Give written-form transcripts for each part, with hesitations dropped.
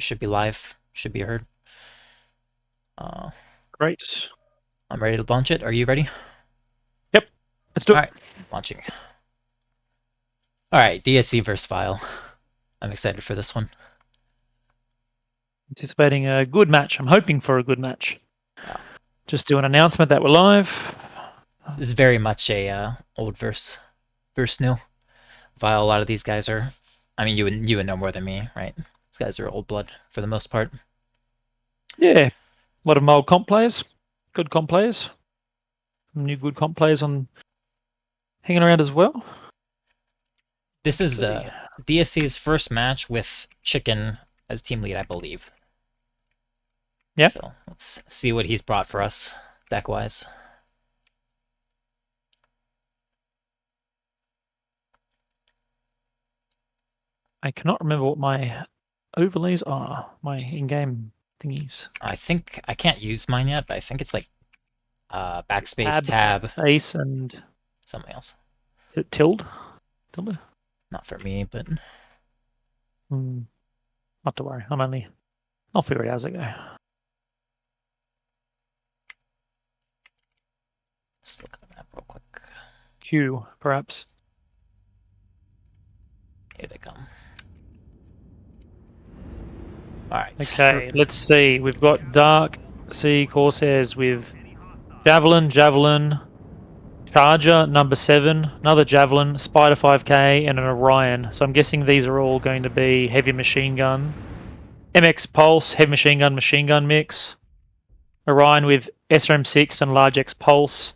We should be live. Should be heard. Great. I'm ready to launch it. Are you ready? Yep. Let's do it. All right, launching. All right, DSC versus Vile. I'm excited for this one. Anticipating a good match. I'm hoping for a good match. Yeah. Just do an announcement that we're live. This is very much a old versus new. Vile. A lot of these guys are. I mean, you would know more than me, right? These guys are old blood for the most part. Yeah, a lot of old comp players, good comp players, new good comp players on hanging around as well. This is DSC's first match with Chicken as team lead, I believe. Yeah. So let's see what he's brought for us deck-wise. I cannot remember what my overlays are, my in-game thingies. I think I can't use mine yet, but I think it's like backspace, tab, space, and something else. Is it tilde? Tilde? Not for me, but not to worry. I'll figure it out as I go. Let's look at the map real quick. Q, perhaps. Here they come. Alright. Okay, let's see. We've got Dark Sea Corsairs with Javelin, Charger, number 7, another Javelin, Spider 5k, and an Orion. So I'm guessing these are all going to be heavy machine gun. MX Pulse, heavy machine gun mix. Orion with SRM6 and large X Pulse.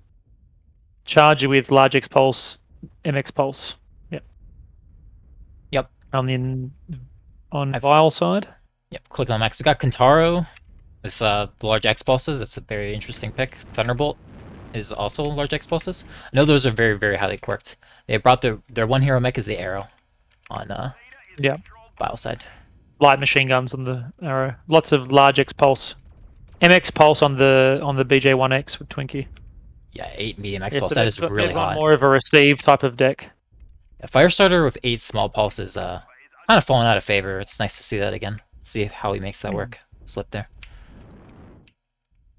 Charger with large X Pulse, MX Pulse. Yep. On Vile side. Yep, click on max. We got Kentaro with the large X pulses. That's a very interesting pick. Thunderbolt is also large X pulses. I know those are very, very highly quirked. They brought their one hero mech is the arrow on Vile side. Light machine guns on the arrow. Lots of large X pulse. MX pulse on the BJ1X with Twinkie. Yeah, 8 medium X pulse. That is really hot. More of a receive type of deck. Yeah, Firestarter with 8 small pulses kind of fallen out of favor. It's nice to see that again. See how he makes that work. Slip there.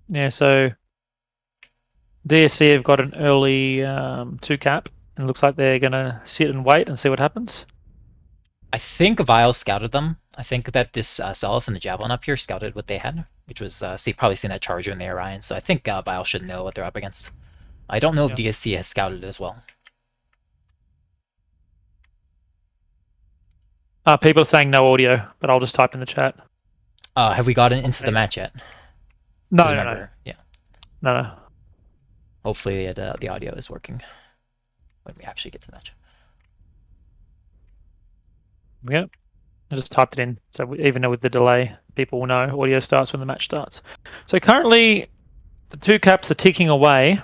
Yeah, so DSC have got an early 2 cap, and it looks like they're going to sit and wait and see what happens. I think Vile scouted them. I think that this Self and the Javelin up here scouted what they had, which was probably seen that Charger and the Orion. So I think Vile should know what they're up against. I don't know if DSC has scouted it as well. People are saying no audio, but I'll just type in the chat. Have we gotten into the match yet? No. Yeah. No. Hopefully the audio is working when we actually get to the match. Yeah. I just typed it in, so even with the delay, people will know audio starts when the match starts. So currently, the 2 caps are ticking away.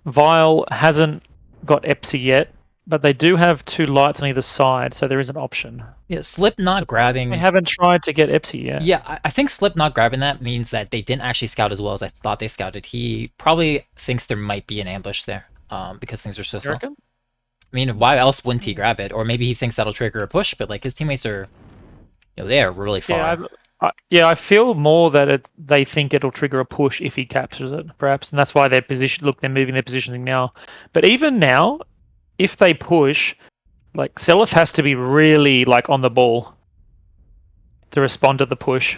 Vile hasn't got EPSI yet, but they do have 2 lights on either side, so there is an option. Yeah, Slip not grabbing... They haven't tried to get EPSI yet. Yeah, I think Slip not grabbing that means that they didn't actually scout as well as I thought they scouted. He probably thinks there might be an ambush there because things are so slow. I mean, why else wouldn't he grab it? Or maybe he thinks that'll trigger a push, but like his teammates are... they are really far. Yeah, I feel more that they think it'll trigger a push if he captures it, perhaps. And that's why they're moving their positioning now. But even now... if they push, like Selef has to be really like on the ball to respond to the push.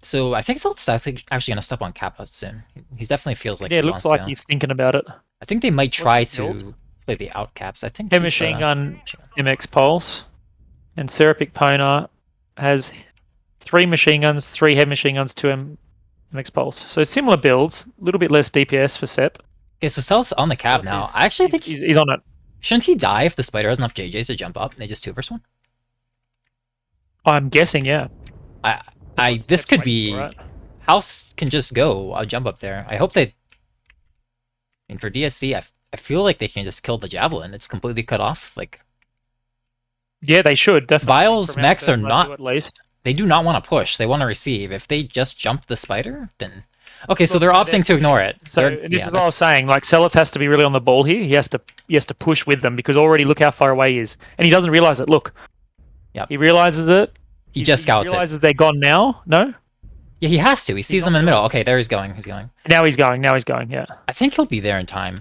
So I think Selef's actually going to step on Kappa soon. He definitely feels like it looks like he's thinking about it. I think they might try to play the outcaps. I think heavy machine gun MX Pulse and Serapic Pona has 3 machine guns, 3 heavy machine guns, 2 MX Pulse. So similar builds, a little bit less DPS for Sep. Okay, so Selef's on the cab now. I actually think he's on it. Shouldn't he die if the spider has enough JJs to jump up and they just 2 versus 1? I'm guessing, yeah. This could be... House can just go. I'll jump up there. I hope they... I mean, for DSC, I feel like they can just kill the Javelin. It's completely cut off. Like... Yeah, they should, definitely. Vile's mechs are not... At least. They do not want to push. They want to receive. If they just jump the spider, then... Okay, so they're opting to ignore it. So this is what I was saying. Like Selef has to be really on the ball here. He has to push with them because already look how far away he is, and he doesn't realize it. Look, yeah, he realizes it. He just scouts it. Realizes they're gone now. No. Yeah, he has to. He sees them in the middle. Okay, there he's going. He's going. Now he's going. Yeah. I think he'll be there in time.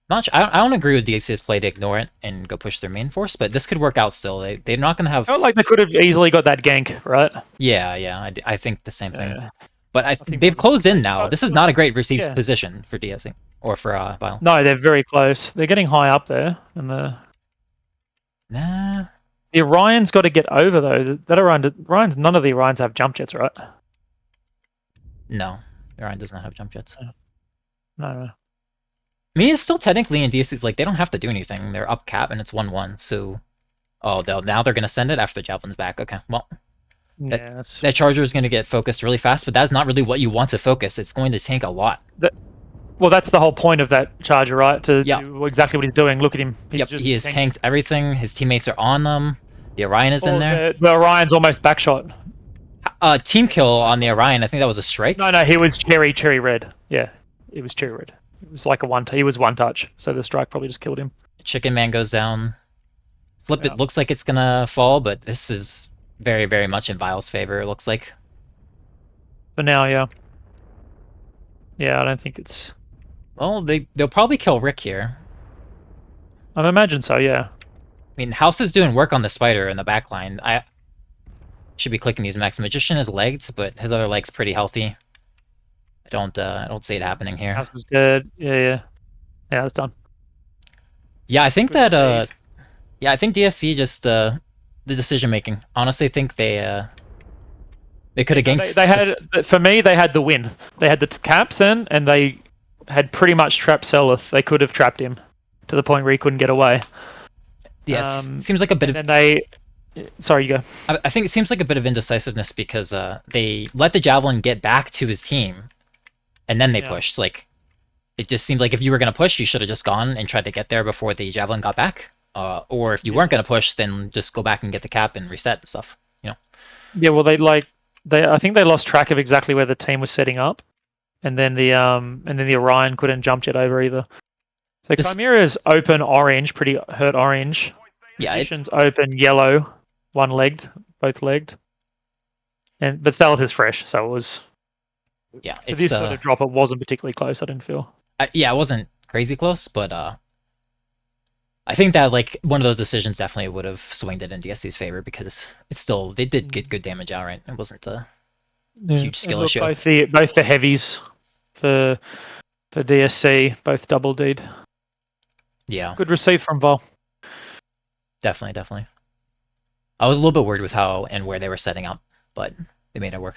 I don't agree with DC's play to ignore it and go push their main force, but this could work out still. They're not going to have... I felt like they could have easily got that gank, right? Yeah, I think the same thing. But they've closed in now. This is not a great received position for DSC, or for Vile. No, they're very close. They're getting high up there. And Nah. The Orion's got to get over, though. None of the Orions have jump jets, right? No, Orion does not have jump jets. No. I mean, it's still technically in DSC's, like, they don't have to do anything. They're up cap and it's 1-1, so... Oh, now they're going to send it after the Javelin's back. Okay, well... Yeah, that Charger is going to get focused really fast, but that's not really what you want to focus. It's going to tank a lot. Well, that's the whole point of that Charger, right? To do exactly what he's doing. Look at him. He has tanked everything. His teammates are on them. The Orion is in there. The Orion's almost backshot. Team kill on the Orion. I think that was a strike. No, he was cherry red. Yeah, it was cherry red. It was like he was one touch, so the strike probably just killed him. Chicken Man goes down. Slip, it looks like it's gonna fall, but this is very, very much in Vile's favor, it looks like. For now, yeah. Yeah, I don't think it's... Well, they'll probably kill Rick here. I imagine so, yeah. I mean, House is doing work on the spider in the back line. I should be clicking these mechs. Magician is legged, but his other leg's pretty healthy. I don't see it happening here. House is dead. Yeah, it's done. Yeah, I think that I think DSC just the decision making. Honestly, I think they could have ganked. They had, for me, they had the win. They had the caps in, and they had pretty much trapped Selith. They could have trapped him to the point where he couldn't get away. Yes, seems like a bit of... Sorry, you go. I think it seems like a bit of indecisiveness because they let the Javelin get back to his team, and then they pushed. Like, it just seemed like if you were going to push, you should have just gone and tried to get there before the Javelin got back. Or if you weren't going to push, then just go back and get the cap and reset and stuff. You know? Yeah, well, I think they lost track of exactly where the team was setting up, and then the Orion couldn't jump jet over either. So Chimera's open orange, pretty hurt orange. Yeah, Magician's open yellow, one-legged, both legged. But Selith is fresh, so it was... Yeah, it's... This sort of drop, it wasn't particularly close, I didn't feel. Yeah, it wasn't crazy close, but I think that, like, one of those decisions definitely would have swinged it in DSC's favor because it's still... They did get good damage out, right? It wasn't a huge skill issue. Both the heavies for DSC, both double D'd. Yeah. Good receive from Vol. Definitely. I was a little bit worried with how and where they were setting up, but they made it work.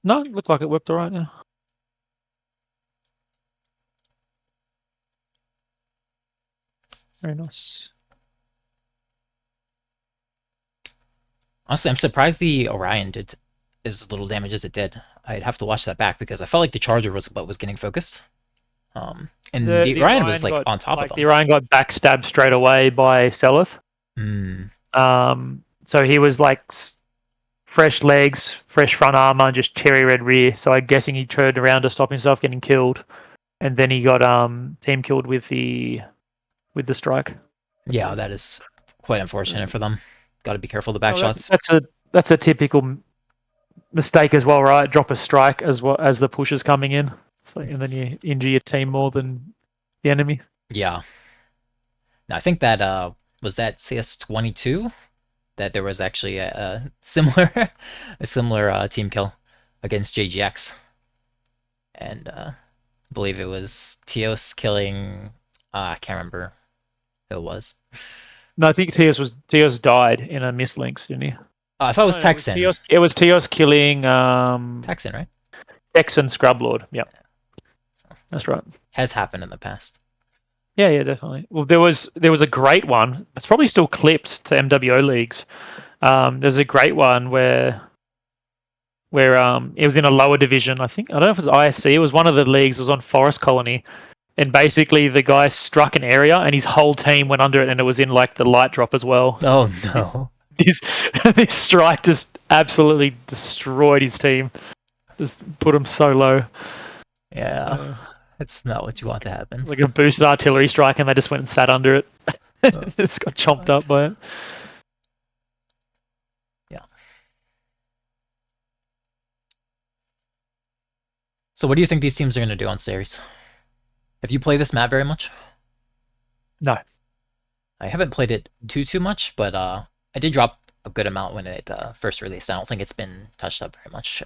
No, it looked like it worked all right, yeah. Very nice. Honestly, I'm surprised the Orion did as little damage as it did. I'd have to watch that back because I felt like the Charger was what was getting focused. And the Orion was like on top of them. The Orion got backstabbed straight away by Selith. So he was like fresh legs, fresh front armor, just cherry red rear. So I'm guessing he turned around to stop himself getting killed, and then he got team killed with the strike. Yeah, that is quite unfortunate for them. Got to be careful of the back shots. That's a typical mistake as well, right? Drop a strike as well as the push is coming in. And then you injure your team more than the enemy. Yeah. Now, I think that was that CS22 that there was actually a similar team kill against JGX, and I believe it was Teos killing. I can't remember who it was. No, I think Teos died in a mislinks, didn't he? I thought it was Texan. It was Teos killing Texan, right? Texan Scrublord. Yeah. That's right. Has happened in the past. Yeah, definitely. Well, there was a great one. It's probably still clipped to MWO leagues. There's a great one where it was in a lower division. I don't know if it was ISC. It was one of the leagues. It was on Forest Colony, and basically the guy struck an area, and his whole team went under it, and it was in like the light drop as well. Oh no! This strike just absolutely destroyed his team. Just put him so low. Yeah. It's not what you want to happen. Like a boosted artillery strike, and they just went and sat under it. Just got chomped up by it. Yeah. So what do you think these teams are going to do on series? Have you played this map very much? No. I haven't played it too much, but I did drop a good amount when it first released. I don't think it's been touched up very much.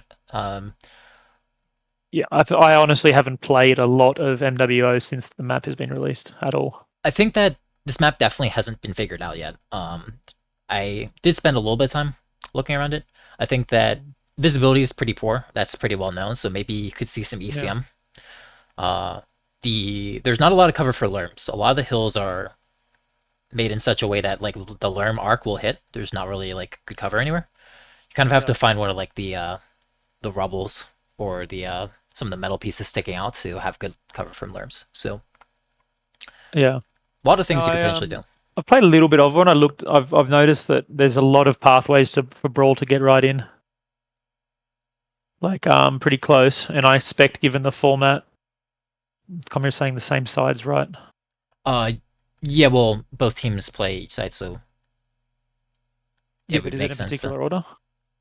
Yeah, I honestly haven't played a lot of MWO since the map has been released at all. I think that this map definitely hasn't been figured out yet. I did spend a little bit of time looking around it. I think that visibility is pretty poor. That's pretty well known. So maybe you could see some ECM. Yeah. There's not a lot of cover for lerms. A lot of the hills are made in such a way that like the lerm arc will hit. There's not really like good cover anywhere. You kind of have to find one of like the rubbles or the some of the metal pieces sticking out to have good cover from lerms. So yeah, a lot of things you could potentially do. I've played a little bit of when I looked. I've noticed that there's a lot of pathways for Brawl to get right in. Like pretty close, and I expect given the format, you're saying the same sides, right? Yeah. Well, both teams play each side, so it would make sense. In particular order.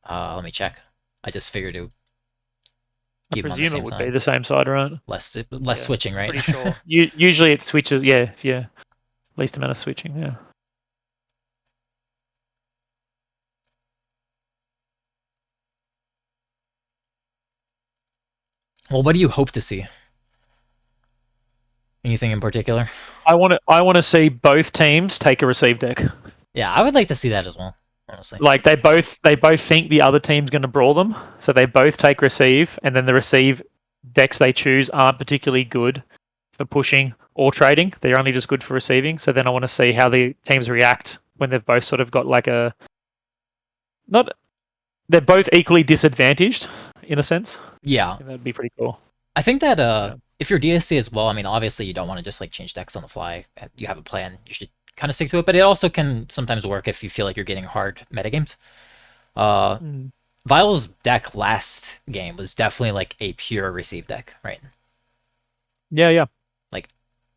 Let me check. I just figured it. I presume it would be the same side, right? Less switching, right? Pretty sure. Usually it switches. Yeah. Least amount of switching. Yeah. Well, what do you hope to see? Anything in particular? I want to see both teams take a receive deck. Yeah, I would like to see that as well. Honestly, like they both think the other team's going to brawl them, so they both take receive, and then the receive decks they choose aren't particularly good for pushing or trading. They're only just good for receiving. So then I want to see how the teams react when they've both sort of got like they're both equally disadvantaged in a sense. Yeah, that'd be pretty cool. I think that if you're DSC as well, I mean, obviously you don't want to just like change decks on the fly. You have a plan. You should kind of stick to it, but it also can sometimes work if you feel like you're getting hard metagames. V1LE's deck last game was definitely like a pure receive deck, right? Yeah. Like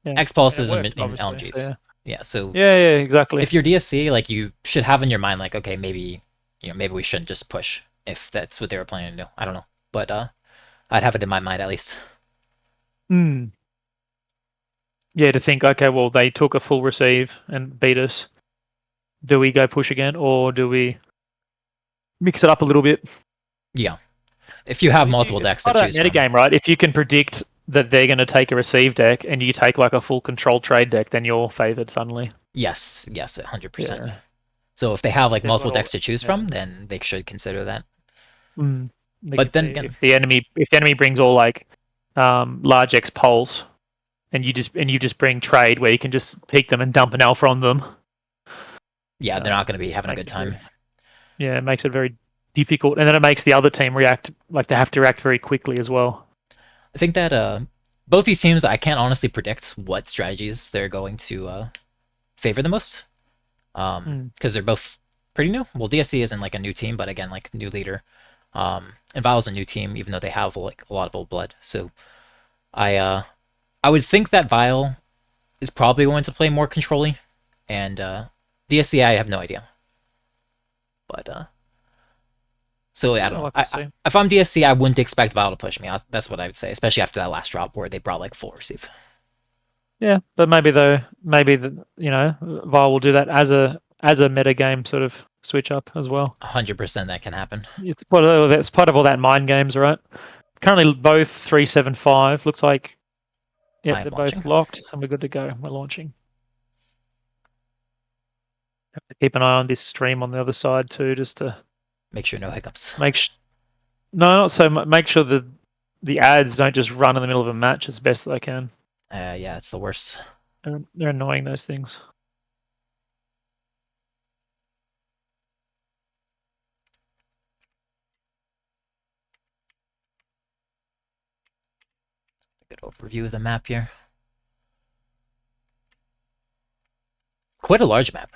X pulses and LMGs. So so yeah, exactly. If you're DSC, like you should have in your mind, like, okay, maybe we shouldn't just push if that's what they were planning to do. I don't know, but I'd have it in my mind at least. Yeah, to think, okay, well, they took a full receive and beat us. Do we go push again, or do we mix it up a little bit? Yeah. If you have multiple decks to choose from. Metagame, right? If you can predict that they're going to take a receive deck and you take like a full control trade deck, then you're favored suddenly. Yes, 100%. Yeah. So if they have like multiple decks to choose from, then they should consider that. But then again, if the enemy brings all like large X poles, and you just bring trade where you can just peek them and dump an alpha on them. Yeah, they're not going to be having a good time. It makes it very difficult, and then it makes the other team react like they have to react very quickly as well. I think that both these teams, I can't honestly predict what strategies they're going to favor the most, because they're both pretty new. Well, DSC isn't like a new team, but again, like new leader, and V1LE's a new team, even though they have like a lot of old blood. So I would think that V1LE is probably going to play more controlling, and DSC, I have no idea. But so I don't know. If I'm DSC, I wouldn't expect V1LE to push me. That's what I would say, especially after that last drop where they brought like full receive. Yeah, but maybe V1LE will do that as a meta game sort of switch up as well. 100% that can happen. It's part of all that mind games, right? Currently, both 375 looks like. Yeah, they're both locked, and we're good to go. We're launching. Have to keep an eye on this stream on the other side too, just to make sure no hiccups. Make sure the ads don't just run in the middle of a match as best they can. Yeah, it's the worst. They're annoying, those things. Good overview of the map here. Quite a large map.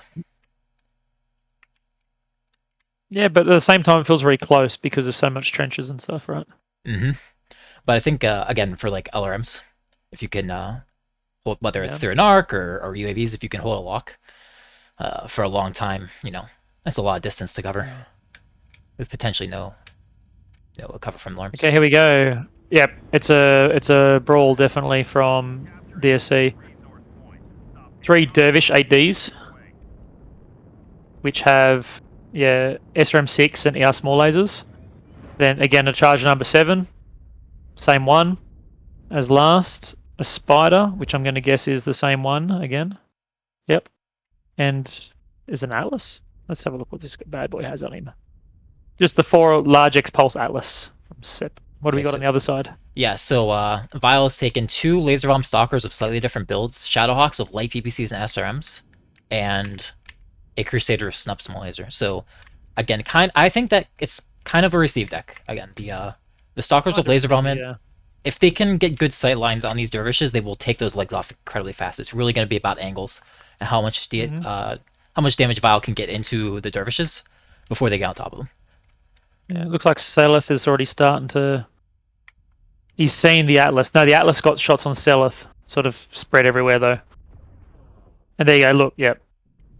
Yeah, but at the same time, it feels very close because of so much trenches and stuff, right? But I think, again, for like LRMs, if you can, hold, whether it's through an arc or UAVs, if you can hold a lock for a long time, that's a lot of distance to cover with potentially no cover from alarms. Okay, here we go. Yep, it's a brawl definitely from DSC. 3 Dervish 8Ds, which have SRM6 and ER small lasers. Then again a charger number 7, same one as last. A Spider, which I'm going to guess is the same one again. Yep, and is an Atlas. Let's have a look what this bad boy has on him. Just the 4 large X-Pulse Atlas from SIP. What do we got on the other side? Yeah, so Vile has taken 2 Laser Bomb Stalkers of slightly different builds, Shadowhawks with light PPCs and SRMs, and a Crusader of Snup Small Laser. So, again, I think that it's kind of a receive deck. Again, the Stalkers with Laser Bomb in, if they can get good sight lines on these Dervishes, they will take those legs off incredibly fast. It's really going to be about angles and how much damage Vile can get into the Dervishes before they get on top of them. Yeah, it looks like Seleth is already starting to... He's seen the Atlas. No, the Atlas got shots on Seleth, sort of spread everywhere though. And there you go, look, yep.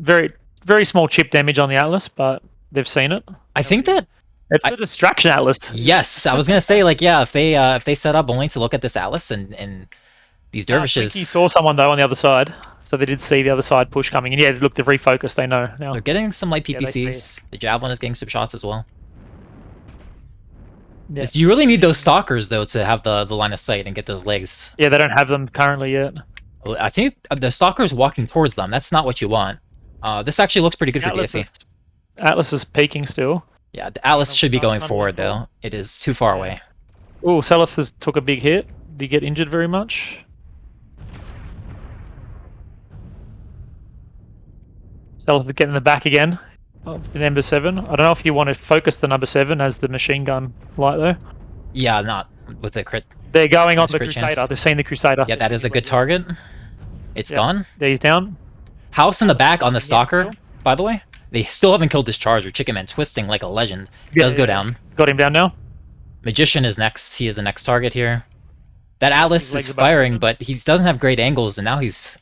Very, very small chip damage on the Atlas, but they've seen it. I think that... It's a distraction Atlas. Yes, I was going to say, like, yeah, if they set up only to look at this Atlas and these Dervishes... He saw someone though on the other side, so they did see the other side push coming. And yeah, look, they've refocused, they know now. They're getting some light PPCs. The Javelin is getting some shots as well. Yeah. You really need those Stalkers, though, to have the line of sight and get those legs. Yeah, they don't have them currently yet. I think the Stalker's walking towards them. That's not what you want. This actually looks pretty good for DSC. Atlas is peeking still. Yeah, the Atlas should be going forward, though. It is too far away. Oh, Seleth took a big hit. Did he get injured very much? Seleth getting in the back again. Oh, the number 7. I don't know if you want to focus the number 7 as the machine gun light though. Yeah, not with the crit. They're going on the Crusader. Chance. They've seen the Crusader. Yeah, that is a good target. It's gone. There, he's down. House in the back on the Stalker, by the way. They still haven't killed this Charger. Chicken Man twisting like a legend. Does go down. Got him down now. Magician is next. He is the next target here. That Atlas is firing, but he doesn't have great angles, and now he's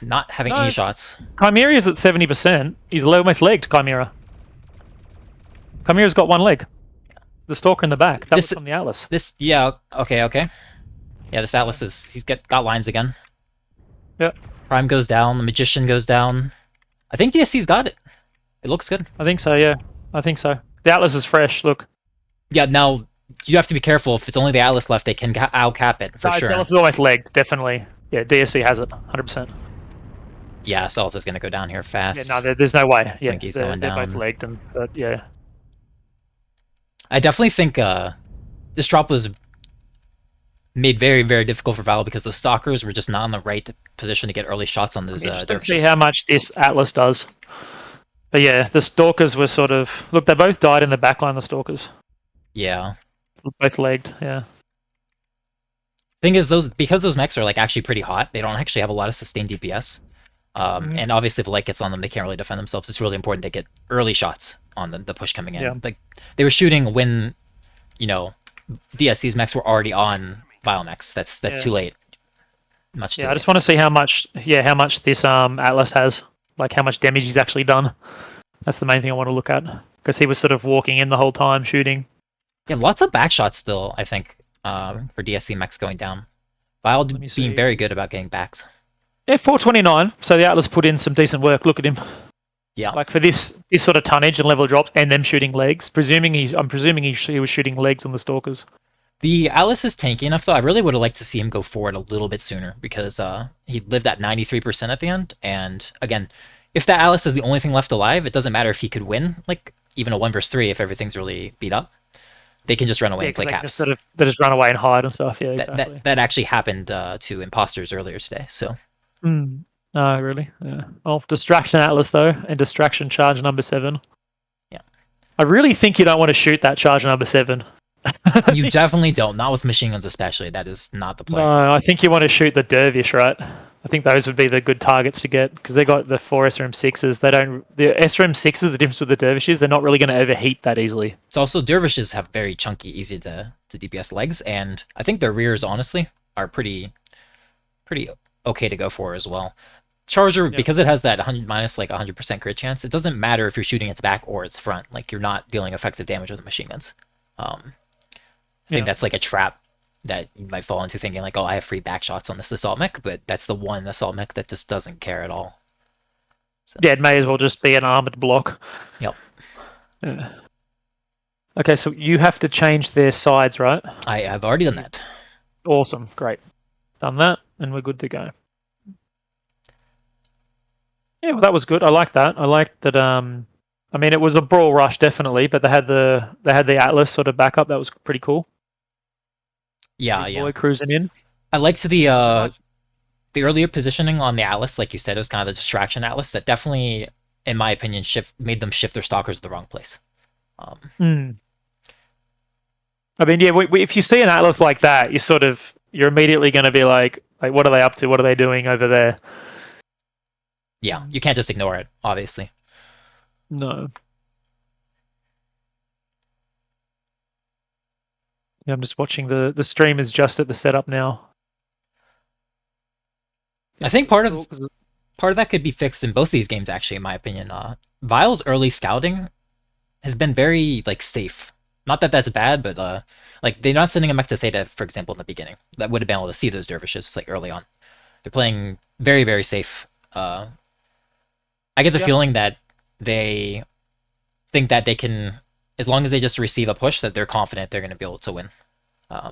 not having any shots. Chimera is at 70%. He's almost legged, Chimera. Chimera's got 1 leg. The Stalker in the back. That was from the Atlas. Okay. Yeah, this Atlas he's got lines again. Yep. Prime goes down. The Magician goes down. I think DSC's got it. It looks good. I think so, yeah. I think so. The Atlas is fresh, look. Yeah, now, you have to be careful. If it's only the Atlas left, they can out-cap it, for sure. Seleth is always legged, definitely. Yeah, DSC has it, 100%. Yeah, Seleth is going to go down here fast. Yeah, no, there's no way. Yeah, I think he's going down. They're both legged, but yeah. I definitely think this drop was made very, very difficult for Vile because the Stalkers were just not in the right position to get early shots on those Dervishes. Let's see how much this Atlas does. But yeah, the Stalkers were sort of... Look, they both died in the backline, the Stalkers. Yeah. Both legged, yeah. Thing is, because those mechs are like actually pretty hot, they don't actually have a lot of sustained DPS. And obviously, if the light gets on them, they can't really defend themselves. It's really important they get early shots on the push coming in. Yeah. Like they were shooting when, DSC's mechs were already on Vile mechs. That's too late. Much too late. I just want to see how much this Atlas has, like how much damage he's actually done. That's the main thing I want to look at because he was sort of walking in the whole time shooting. Yeah, lots of back shots still. I think for DSC mechs going down. Vile being very good about getting backs. Yeah, 429. So the Atlas put in some decent work. Look at him. Yeah. Like for this sort of tonnage and level drops, and them shooting legs. I'm presuming he was shooting legs on the Stalkers. The Atlas is tanky enough, though. I really would have liked to see him go forward a little bit sooner because he lived at 93% at the end. And again, if that Atlas is the only thing left alive, it doesn't matter if he could win, like even a 1 versus 3 if everything's really beat up. They can just run away and play caps. They just run away and hide and stuff. Yeah, exactly. That actually happened to Imposters earlier today. So. Oh, really? Yeah. Oh, Distraction Atlas, though, and Distraction Charge number 7. Yeah. I really think you don't want to shoot that Charge number 7. You definitely don't. Not with machine guns, especially. That is not the play. No, I think you want to shoot the Dervish, right? I think those would be the good targets to get because they got the 4 SRM6s. The SRM6s, the difference with the Dervishes, they're not really going to overheat that easily. It's also Dervishes have very chunky, easy to DPS legs, and I think their rears, honestly, are pretty okay to go for as well. Charger, because it has that 100% crit chance, it doesn't matter if you're shooting its back or its front. Like, you're not dealing effective damage with the machine guns. I think that's like a trap that you might fall into thinking like, oh, I have free back shots on this assault mech, but that's the one assault mech that just doesn't care at all. So, Yeah, it may as well just be an armored block. yep. Yeah. Okay, so you have to change their sides, right? I've already done that. Awesome, great. Done that, and we're good to go. Yeah, well, that was good. I like that. I like that. I mean, it was a brawl rush, definitely, but they had the Atlas sort of backup. That was pretty cool. Yeah, Big yeah. boy cruising in. I liked the earlier positioning on the Atlas, like you said, it was kind of the distraction Atlas that definitely, in my opinion, made them shift their stalkers to the wrong place. I mean, yeah, if you see an Atlas like that, you're immediately going to be like, what are they up to? What are they doing over there? Yeah, you can't just ignore it, obviously. No. Yeah, I'm just watching the stream is just at the setup now. I think part of that could be fixed in both these games, actually, in my opinion. Vile's early scouting has been very like safe. Not that that's bad, but like they're not sending a mech to Theta, for example, in the beginning. That would have been able to see those dervishes like early on. They're playing very, very safe. I get the feeling that they think that they can, as long as they just receive a push, that they're confident they're going to be able to win. Yeah,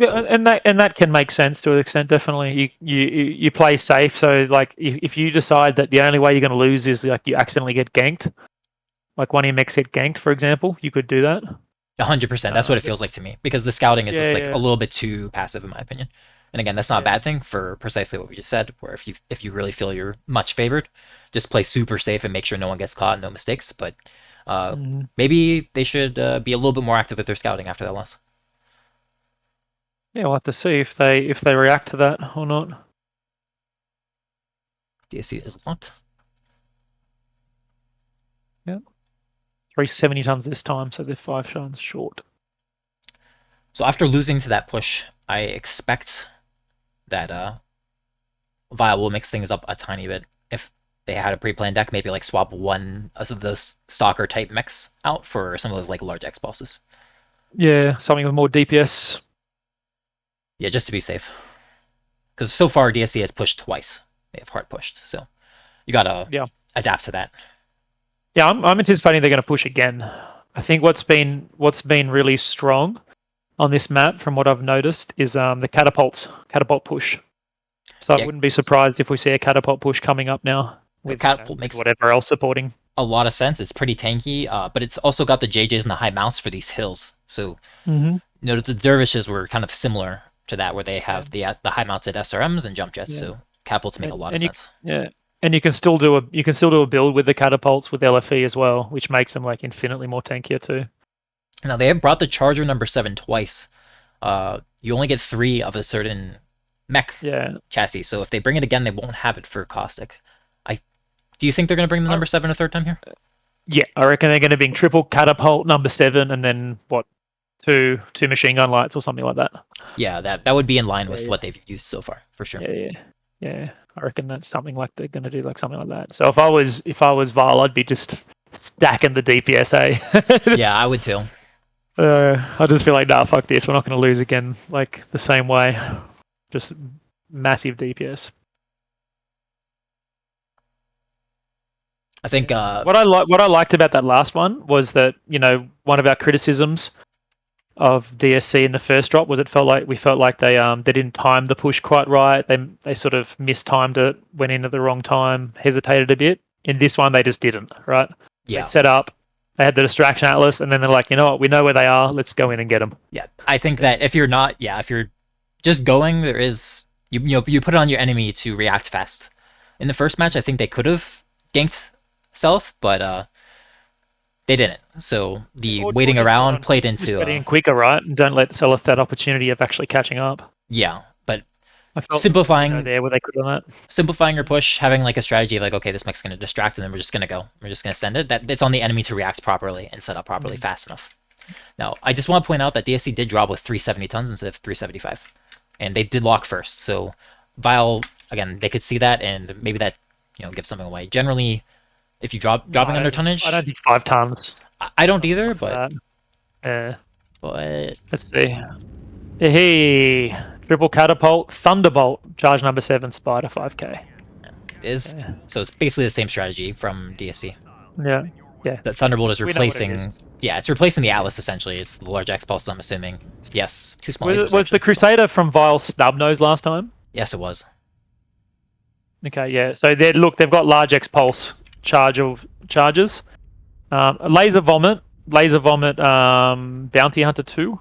so, and that can make sense to an extent. Definitely, you play safe. So like, if you decide that the only way you're going to lose is like you accidentally get ganked, like one of your mechs get ganked, for example, you could do that. 100%. That's what it feels like to me, because the scouting is just like a little bit too passive, in my opinion. And again, that's not a bad thing for precisely what we just said. Where if you really feel you're much favored, just play super safe and make sure no one gets caught, no mistakes. But maybe they should be a little bit more active with their scouting after that loss. Yeah, we'll have to see if they react to that or not. DSC is locked. Yep. 370 tons this time, so they're 5 tons short. So after losing to that push, I expect that Vile will mix things up a tiny bit. If they had a pre-planned deck, maybe like swap one of those stalker type mechs out for some of those like large X bosses. Yeah, something with more DPS. Yeah, just to be safe. Because so far DSC has pushed twice. They have hard pushed, so you gotta adapt to that. Yeah, I'm anticipating they're going to push again. I think what's been really strong on this map, from what I've noticed, is the catapult push. So I wouldn't be surprised if we see a catapult push coming up now. With catapult makes whatever else supporting a lot of sense. It's pretty tanky, but it's also got the JJs and the high mounts for these hills. So notice the dervishes were kind of similar to that, where they have the high mounted SRMs and jump jets. So catapults make a lot of sense. Yeah. And you can still do a build with the catapults with LFE as well, which makes them like infinitely more tankier too. Now they have brought the Charger number 7 twice. You only get 3 of a certain mech chassis, so if they bring it again, they won't have it for Caustic. Do you think they're going to bring the number 7 a third time here? Yeah, I reckon they're going to bring triple catapult number 7, and then what, two machine gun lights or something like that. Yeah, that would be in line with what they've used so far, for sure. Yeah. I reckon that's something like they're going to do, like something like that. So if I was Vile, I'd be just stacking the DPS. Yeah, I would too. I just feel like, nah, fuck this. We're not going to lose again, like the same way. Just massive DPS. I think what I liked about that last one was that, you know, one of our criticisms of DSC in the first drop was we felt like they didn't time the push quite right. They sort of mistimed it, went in at the wrong time, hesitated a bit. In this one, they just didn't, right? Yeah. They set up, they had the distraction atlas, and then they're like, you know what, we know where they are, let's go in and get them. Yeah, I think that if you're just going, there is you put it on your enemy to react fast. In the first match, I think they could have ganked Self, but they didn't. So the waiting around played into getting quicker, right? And don't let Self that opportunity of actually catching up. Yeah, but simplifying there where they could on that. Simplifying your push, having like a strategy of like, okay, this mech's gonna distract, and then we're just gonna send it. That it's on the enemy to react properly and set up properly fast enough. Now, I just want to point out that DSC did drop with 370 tons instead of 375, and they did lock first. So Vile, again, they could see that, and maybe that gives something away. Generally, if you dropping under tonnage, I don't think 5 tons. I don't either, but but let's see. Hey, triple catapult, thunderbolt, charge number 7, spider 5k. So it's basically the same strategy from DSC. Yeah. The Thunderbolt is We know what it replacing. is. Yeah, it's replacing the Atlas essentially. It's the large X pulse. I'm assuming. Yes, too small. Was the Crusader from Vile snub-nosed last time? Yes, it was. Okay, yeah. So they've got large X pulse charges. Laser vomit, bounty hunter 2,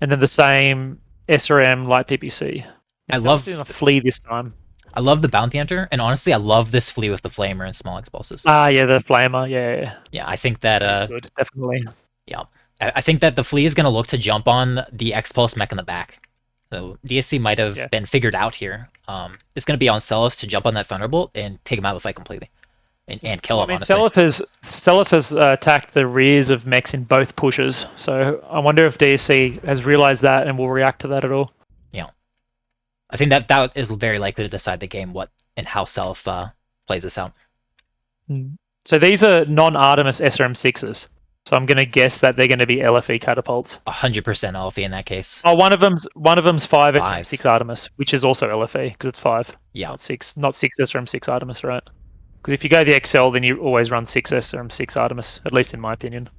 and then the same SRM light PPC. I love a flea this time. I love the bounty hunter, and honestly, I love this flea with the flamer and small X pulses. Yeah, the flamer, yeah. Yeah, I think that good, definitely. Yeah, I think that the flea is going to look to jump on the X pulse mech in the back. So DSC might have been figured out here. It's going to be on Celis to jump on that Thunderbolt and take him out of the fight completely, and kill him. Honestly, Celis has attacked the rears of mechs in both pushes. So I wonder if DSC has realized that and will react to that at all. Yeah, I think that is very likely to decide the game what and how Self plays this out. So these are non-Artemis SRM6s. So I'm going to guess that they're going to be LFE catapults. 100% LFE in that case. Oh, one of them's 5 SRM6 Artemis, which is also LFE because it's 5. Yeah, not 6 SRM6 Artemis, right? Because if you go the XL, then you always run 6 SRM6 Artemis, at least in my opinion.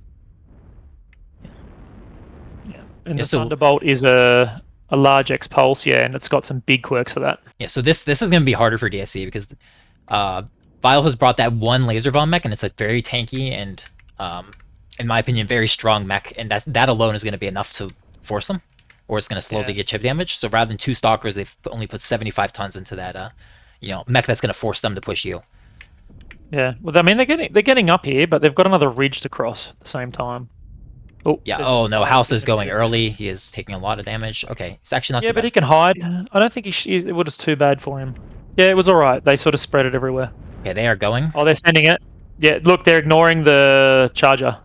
Yeah, and the Thunderbolt is a large X pulse, and it's got some big quirks for that. Yeah, so this is going to be harder for DSC because Vile has brought that one laser bomb mech, and it's like very tanky and in my opinion, very strong mech, and that alone is going to be enough to force them, or it's going to slowly get chip damage. So rather than 2 stalkers, they've only put 75 tons into that, mech that's going to force them to push you. Yeah, well, I mean, they're getting up here, but they've got another ridge to cross at the same time. Oh, yeah. Oh no, House is going early. He is taking a lot of damage. Okay, it's actually not too bad. Yeah, but he can hide. I don't think it was too bad for him. Yeah, it was all right. They sort of spread it everywhere. Okay, they are going. Oh, they're sending it. Yeah, look, they're ignoring the charger.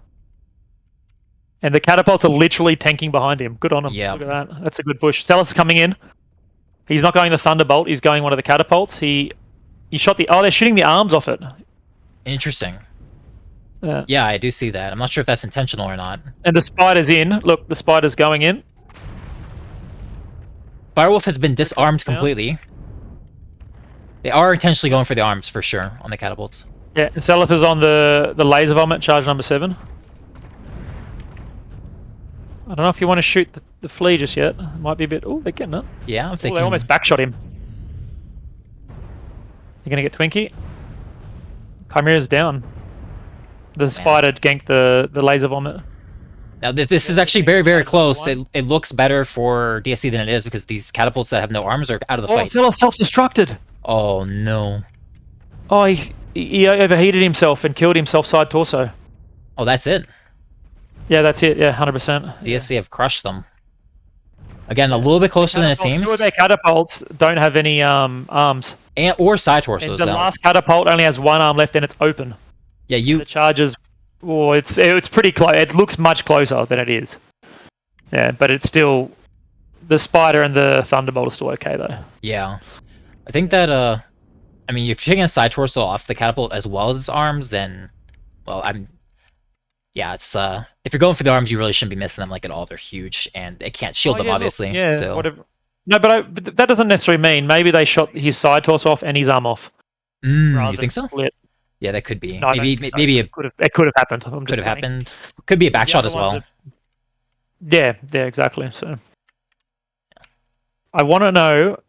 And the catapults are literally tanking behind him. Good on him. Yeah. Look at that. That's a good push. Celis coming in. He's not going the Thunderbolt. He's going one of the catapults. He shot the... Oh, they're shooting the arms off it. Interesting. Yeah, I do see that. I'm not sure if that's intentional or not. And the spider's in. Look, the spider's going in. Firewolf has been disarmed completely. They are intentionally going for the arms, for sure, on the catapults. Yeah, and Celis is on the laser vomit, charge number 7. I don't know if you want to shoot the flea just yet. It might be a bit... Oh, they're getting it. Yeah, I'm thinking... they almost backshot him. You're going to get Twinkie. Chimera's down. The spider ganked the laser vomit. Now, this is actually very, very close. It looks better for DSC than it is because these catapults that have no arms are out of the fight. Oh, self-destructed. Oh, no. Oh, he overheated himself and killed himself side torso. Oh, that's it? Yeah, that's it. Yeah, 100%. DSC have crushed them. Again, a little bit closer than it seems. 2 of their catapults don't have any arms. Or side torsos. And the last catapult only has 1 arm left and it's open. Yeah, The charges... Oh, it's pretty close. It looks much closer than it is. Yeah, but it's still... The spider and the Thunderbolt are still okay, though. Yeah. I think that, I mean, if you're taking a side torso off the catapult as well as its arms, then... Well, yeah, it's if you're going for the arms, you really shouldn't be missing them like at all. They're huge, and it can't shield them, obviously. Look, yeah, so. Whatever. No, but that doesn't necessarily mean maybe they shot his side torso off and his arm off. You think so? Split. Yeah, that could be. No, maybe it could have happened. Could have happened. Could be a backshot as well. Yeah, exactly. So, I want to know,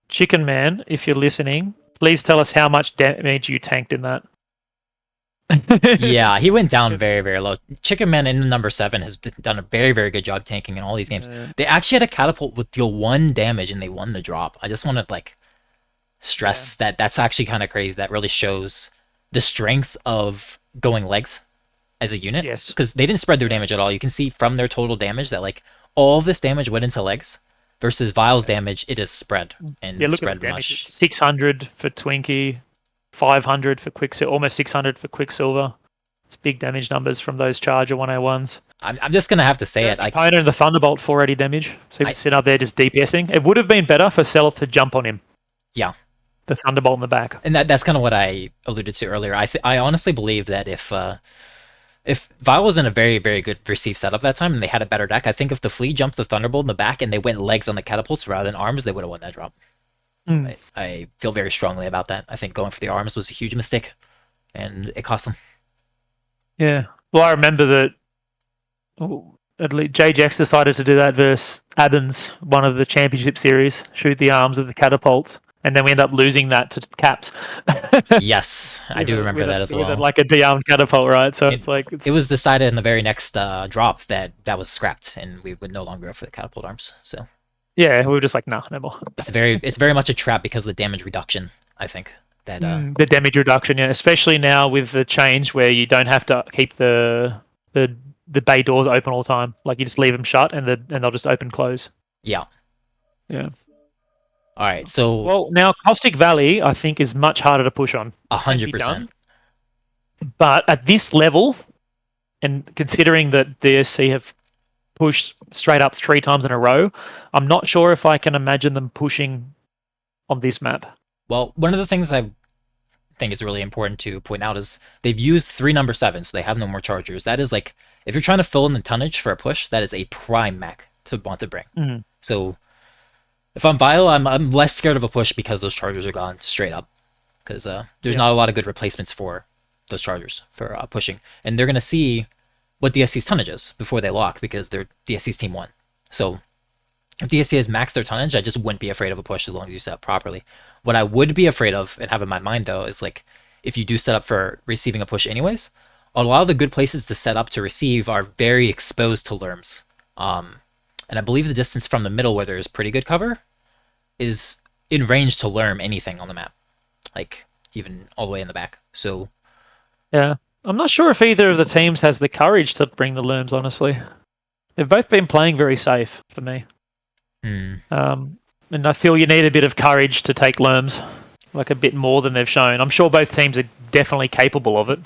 Chicken Man, if you're listening, please tell us how much damage you tanked in that. Yeah, he went down very, very low. Chicken Man in the number 7 has done a very, very good job tanking in all these games. They actually had a catapult with deal 1 damage and they won the drop. I just want to stress that that's actually kind of crazy. That really shows the strength of going legs as a unit. Yes. Because they didn't spread their damage at all. You can see from their total damage that all of this damage went into legs versus Vile's damage, it is spread and spread much. 600 for Twinkie. 500 for Quicksilver, almost 600 for Quicksilver. It's big damage numbers from those Charger 101s. I'm just going to have to say it. Kona and the Thunderbolt 480 damage. So he was sitting up there just DPSing. It would have been better for Self to jump on him. Yeah. The Thunderbolt in the back. And that's kind of what I alluded to earlier. I honestly believe that if if Vile was in a very, very good received setup that time and they had a better deck, I think if the Flea jumped the Thunderbolt in the back and they went legs on the catapults rather than arms, they would have won that drop. I feel very strongly about that. I think going for the arms was a huge mistake, and it cost them. Yeah. Well, I remember that at least JJX decided to do that versus Abens, one of the championship series, shoot the arms of the catapult, and then we end up losing that to Caps. Yes, I do remember that as well. With like a de-armed catapult, right? So it was decided in the very next drop that was scrapped, and we would no longer go for the catapult arms. So yeah, we were just like, nah, no more. It's very much a trap because of the damage reduction, I think. That the damage reduction, yeah, especially now with the change where you don't have to keep the bay doors open all the time. Like you just leave them shut and they'll just open close. Yeah. Yeah. All right. So well, now Caustic Valley I think is much harder to push on. 100%. But at this level, and considering that DSC have pushed straight up 3 times in a row, I'm not sure if I can imagine them pushing on this map. Well, one of the things I think is really important to point out is they've used 3 number 7s, so they have no more chargers. That is like, if you're trying to fill in the tonnage for a push, that is a prime mech to want to bring. So if I'm Vile, I'm less scared of a push because those chargers are gone straight up. Because there's not a lot of good replacements for those chargers for pushing. And they're going to see what DSC's tonnage is before they lock, because they're DSC's team 1. So if DSC has maxed their tonnage, I just wouldn't be afraid of a push as long as you set up properly. What I would be afraid of and have in my mind, though, is like, if you do set up for receiving a push anyways, a lot of the good places to set up to receive are very exposed to Lerms. And I believe the distance from the middle, where there's pretty good cover, is in range to Lerm anything on the map. Like, even all the way in the back. So yeah. I'm not sure if either of the teams has the courage to bring the Lerms, honestly. They've both been playing very safe for me. And I feel you need a bit of courage to take Lerms, like a bit more than they've shown. I'm sure both teams are definitely capable of it,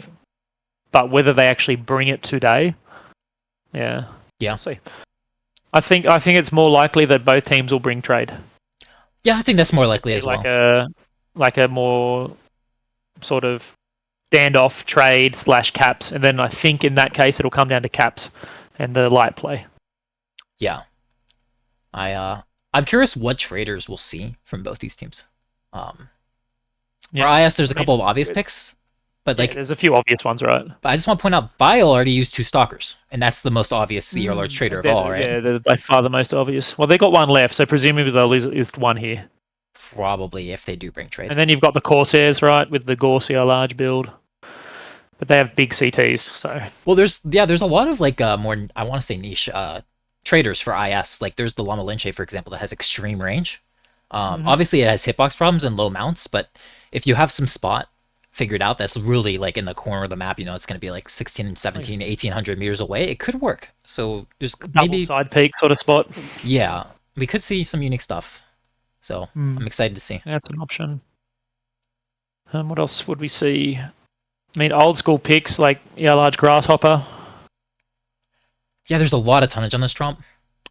but whether they actually bring it today, yeah, we'll see. I think it's more likely that both teams will bring trade. Yeah, I think that's more likely as well. Like a more sort of standoff trade / caps, and then I think in that case it'll come down to caps and the light play. Yeah. I'm curious what traders we'll see from both these teams. For IS, there's a couple of obvious picks, but like there's a few obvious ones, right? But I just want to point out, Vile already used 2 stalkers, and that's the most obvious CR large trader of all, right? Yeah, they're by far the most obvious. Well, they got 1 left, so presumably they'll lose at least 1 here. Probably, if they do bring trade. And then you've got the Corsairs, right, with the Gore CR large build. But they have big CTs, so... Well, there's a lot of, like, more, I want to say niche, traders for IS. Like, there's the Llama Linche, for example, that has extreme range. Obviously, it has hitbox problems and low mounts, but if you have some spot figured out that's really, like, in the corner of the map, you know, it's going to be, like, 16, 17, 1,800 meters away, it could work. So, there's maybe... side peak sort of spot. Yeah, we could see some unique stuff. So, I'm excited to see. That's an option. What else would we see? I mean, old school picks like large grasshopper. Yeah, there's a lot of tonnage on this trump,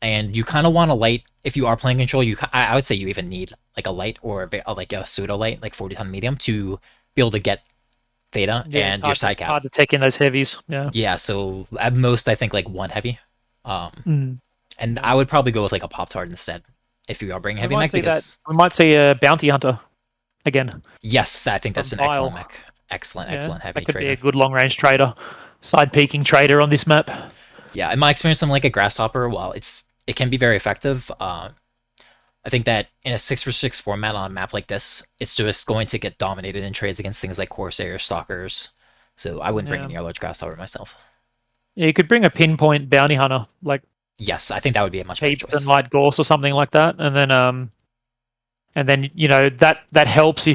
and you kind of want a light. If you are playing control, I would say you even need like a light or like a pseudo light, like 40-ton medium, to be able to get Theta and your side cap. It's hard to take in those heavies. Yeah. Yeah. So at most, I think like 1 heavy. And I would probably go with like a Pop Tart instead if you are bringing heavy mech. Because we might see a Bounty Hunter again. Yes, I think that's an excellent mech. Excellent heavy that could trader. Be a good long range trader, side peeking trader on this map. Yeah, in my experience, I'm like a grasshopper. While it can be very effective, I think that in a 6-for-6 format on a map like this, it's just going to get dominated in trades against things like Corsair, Stalkers. So I wouldn't bring any large grasshopper myself. Yeah, you could bring a pinpoint Bounty Hunter, like yes, I think that would be a much better choice. And Light Gorse or something like that, and then you know that helps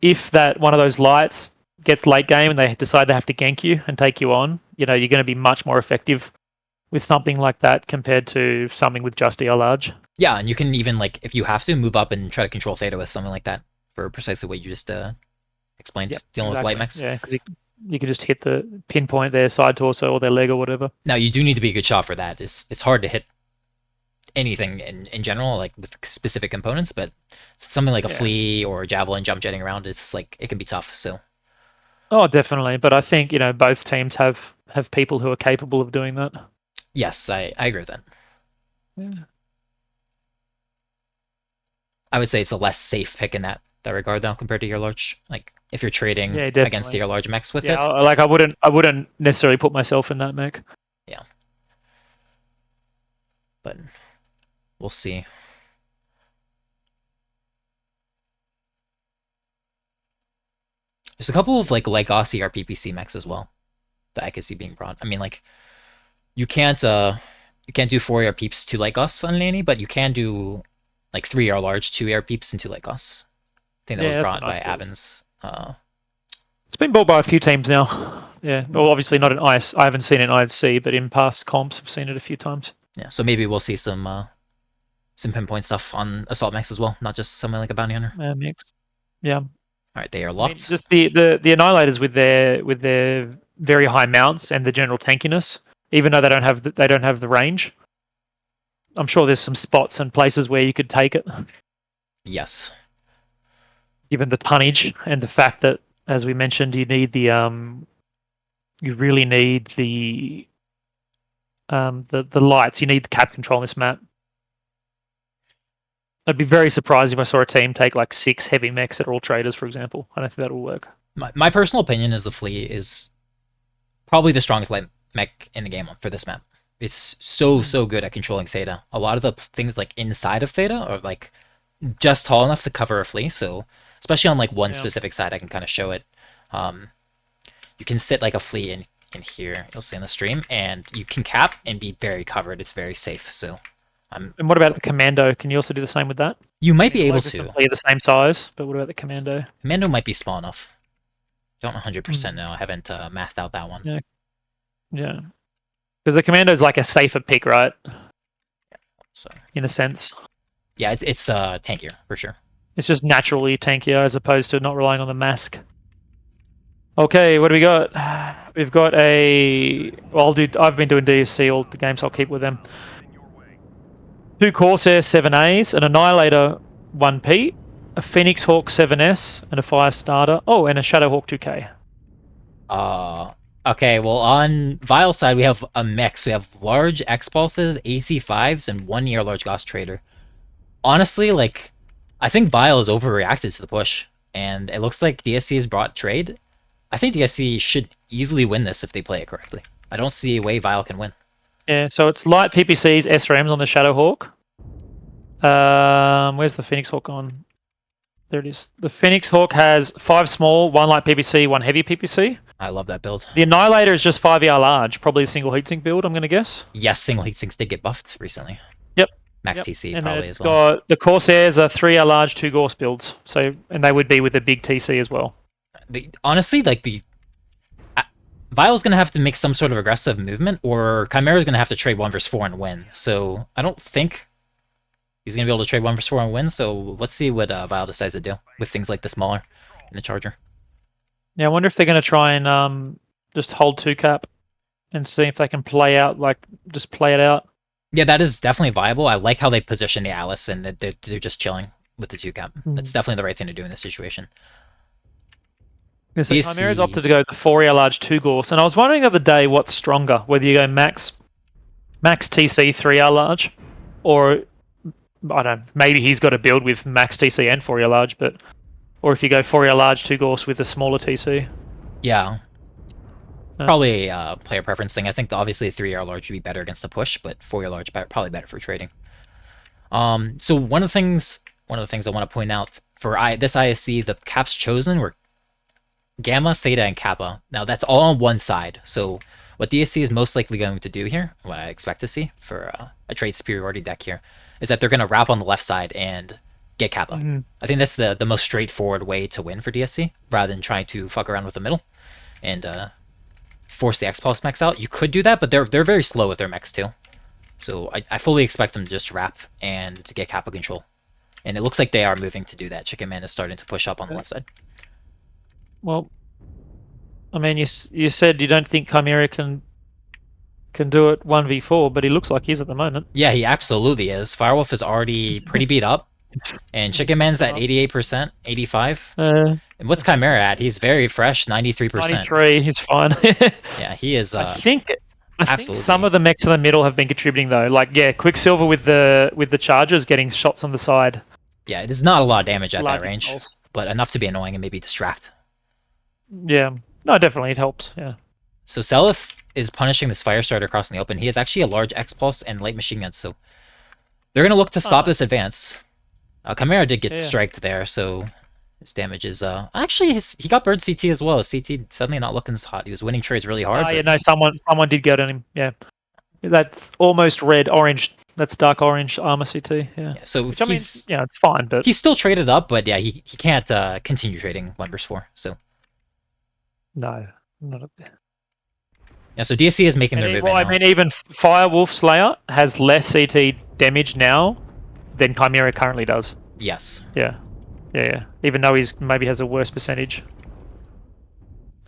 if that one of those lights gets late game and they decide they have to gank you and take you on, you know, you're going to be much more effective with something like that compared to something with just EL large. Yeah, and you can even, like, if you have to, move up and try to control Theta with something like that for precisely what you just explained, dealing with light mechs. Yeah, because you can just hit the pinpoint their side torso or their leg or whatever. Now, you do need to be a good shot for that. It's hard to hit anything in general, like with specific components, but something like a flea or a javelin jump jetting around, it's like it can be tough. So definitely, but I think, you know, both teams have have people who are capable of doing that. Yes, I agree with that. Yeah. I would say it's a less safe pick in that regard though, compared to your large. Like if you're trading against your large mechs with it. Like I wouldn't necessarily put myself in that mech. Yeah. But we'll see. There's a couple of like Aussie or PPC mechs as well that I could see being brought. I mean, like you can't do 4 AR peeps to like us on Laney, but you can do like 3 AR large, 2 AR peeps into like us. I think that was brought by Avens. It's been bought by a few teams now. Yeah, well, obviously not in IS. I haven't seen it in ISC, but in past comps, I've seen it a few times. Yeah, so maybe we'll see some pinpoint stuff on assault mechs as well, not just something like a bounty hunter. Mix. Yeah. All right, they are locked. Just the annihilators with their very high mounts and the general tankiness, even though they don't have the range. I'm sure there's some spots and places where you could take it. Yes. Given the tonnage and the fact that, as we mentioned, you need the you really need the lights. You need the cap control on this map. I'd be very surprised if I saw a team take like 6 heavy mechs that are all traders, for example. I don't think that will work. My personal opinion is the Flea is probably the strongest light mech in the game for this map. It's so good at controlling Theta. A lot of the things like inside of Theta are like just tall enough to cover a Flea, so especially on like one specific side, I can kind of show it. You can sit like a Flea in here, you'll see in the stream, and you can cap and be very covered. It's very safe, so... and what about the Commando? Can you also do the same with that? You might be able to. They're the same size, but what about the Commando? Commando might be small enough. Don't 100% know. I haven't mathed out that one. Yeah. Because the Commando is like a safer pick, right? So in a sense. Yeah, it's tankier for sure. It's just naturally tankier as opposed to not relying on the mask. Okay, what do we got? We've got a... Well, I've been doing DSC all the games, so I'll keep with them. 2 Corsair 7As, an Annihilator 1P, a Phoenix Hawk 7S, and a Fire Starter. Oh, and a Shadow Hawk 2K. Okay, well, on Vile side, we have a mix. We have large X-Pulses, AC5s, and 1 year large Gauss Trader. Honestly, like, I think Vile is overreacted to the push, and it looks like DSC has brought trade. I think DSC should easily win this if they play it correctly. I don't see a way Vile can win. Yeah, so it's light PPCs, SRMs on the Shadow Hawk. Where's the Phoenix Hawk on? There it is. The Phoenix Hawk has 5 small, 1 light PPC, 1 heavy PPC. I love that build. The Annihilator is just 5 ER large, probably a single heatsink build, I'm going to guess. Yes, single heatsinks did get buffed recently. Yep. Max TC and probably as well. Got the Corsairs are 3 ER large, 2 Gorse builds. So, and they would be with a big TC as well. Honestly, like Vile's going to have to make some sort of aggressive movement, or Chimera's going to have to trade 1 versus 4 and win. So I don't think he's going to be able to trade 1 versus 4 and win. So let's see what Vile decides to do with things like the Smaller and the Charger. Yeah, I wonder if they're going to try and just hold 2 cap and see if they can play out, like, just play it out. Yeah, that is definitely viable. I like how they've positioned the Alice and that they're just chilling with the 2 cap. That's definitely the right thing to do in this situation. Yeah, so Chimera's opted to go the 4 ER large 2 Gorse, and I was wondering the other day what's stronger, whether you go max TC 3 ER large, or I don't know, maybe he's got a build with max TC and 4 ER large, or if you go 4 ER large 2 Gorse with a smaller TC. Yeah. Probably a player preference thing. I think obviously 3 ER large would be better against the push, but 4 ER large probably better for trading. So one of the things I want to point out for this ISC, the caps chosen were Gamma, Theta, and Kappa. Now that's all on one side. So what DSC is most likely going to do here, what I expect to see for a trade superiority deck here, is that they're going to wrap on the left side and get Kappa. I think that's the most straightforward way to win for DSC, rather than trying to fuck around with the middle and force the X-Pulse mechs out. You could do that, but they're very slow with their mechs too. So I fully expect them to just wrap and get Kappa control. And it looks like they are moving to do that. Chicken Man is starting to push up on the left side. Well, I mean, you said you don't think Chimera can do it 1v4, but he looks like he is at the moment. Yeah, he absolutely is. Firewolf is already pretty beat up. And Chicken Man's at 88%, 85. Uh, And what's Chimera at? He's very fresh, 93%. 93, he's fine. Yeah, he is. I think Absolutely. some of the mechs in the middle have been contributing though. Like Quicksilver with the Chargers getting shots on the side. Yeah, it is not a lot of damage at that Large range, impulse. but enough to be annoying and maybe distract. Yeah, no, definitely it helps. Yeah. So Selith is punishing this Firestarter across in the open. He has actually a large X-Pulse and light machine guns, so they're going to look to stop this advance. Chimera did get striked there, so his damage is... Actually, he got bird CT as well. CT suddenly not looking as hot. He was winning trades really hard. Oh, yeah, no, someone did get on him, yeah. That's almost red, orange. That's dark orange armor CT, yeah. So which, I mean, yeah, it's fine, but... He's still traded up, but yeah, he can't continue trading 1 vs 4, so... No, not a... Yeah, so DSC is making their move. Well, I mean, even Firewolf Slayer has less CT damage now than Chimera currently does. Yes. Yeah. Even though he's maybe has a worse percentage.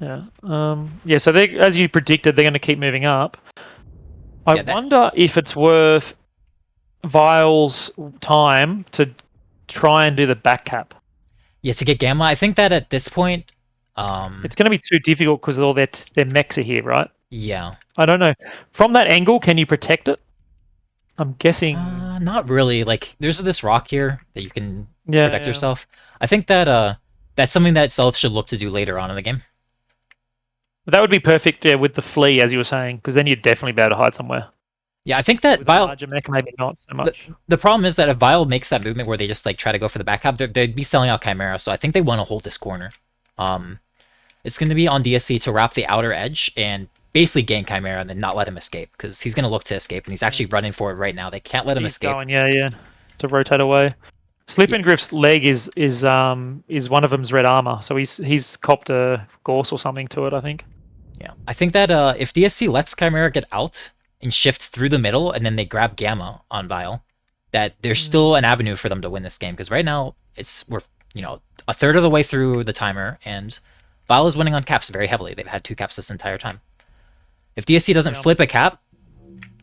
Yeah. Yeah. So they, as you predicted, they're going to keep moving up. I wonder if it's worth Vile's time to try and do the back cap. Yeah, to get Gamma. I think that at this point, it's going to be too difficult because all their mechs are here, right? Yeah. I don't know. From that angle, can you protect it? I'm guessing. Not really. Like, there's this rock here that you can protect yourself. I think that that's something that Self should look to do later on in the game. That would be perfect, yeah, with the flea, as you were saying, because then you'd definitely be able to hide somewhere. Yeah, I think that Vile... larger mech, maybe not so much. The problem is that if Vile makes that movement where they just like try to go for the back cap, they'd be selling out Chimera, so I think they want to hold this corner. It's going to be on DSC to wrap the outer edge and basically gain Chimera and then not let him escape, because he's going to look to escape, and he's actually running for it right now. They can't let him escape. Going, yeah, to rotate away. Sleeping Griff's leg is one of them's red armor, so he's copped a Gorse or something to it, I think. Yeah, I think that if DSC lets Chimera get out and shift through the middle, and then they grab Gamma on Vile, that there's still an avenue for them to win this game, because right now we're a third of the way through the timer, and Vile is winning on caps very heavily. They've had 2 caps this entire time. If DSC doesn't flip a cap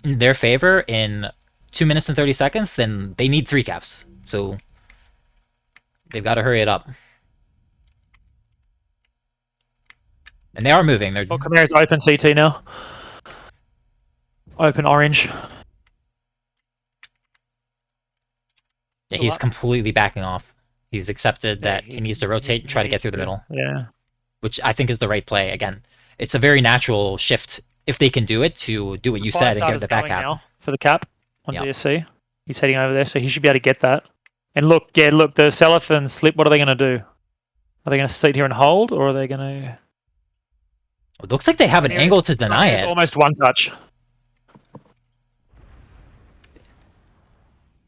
in their favor in 2 minutes and 30 seconds, then they need 3 caps. So they've got to hurry it up. And they are moving. Chimera's open CT now. Open orange. Yeah, he's completely backing off. He's accepted that he needs to rotate and try to get through the middle. Yeah. Which I think is the right play. Again, it's a very natural shift, if they can do it, to do what you said and get the back cap. Now for the cap on DSC. He's heading over there, so he should be able to get that. And look, the Selith and Slip, what are they going to do? Are they going to sit here and hold, or are they going to... It looks like they have an angle to deny it. Almost one touch.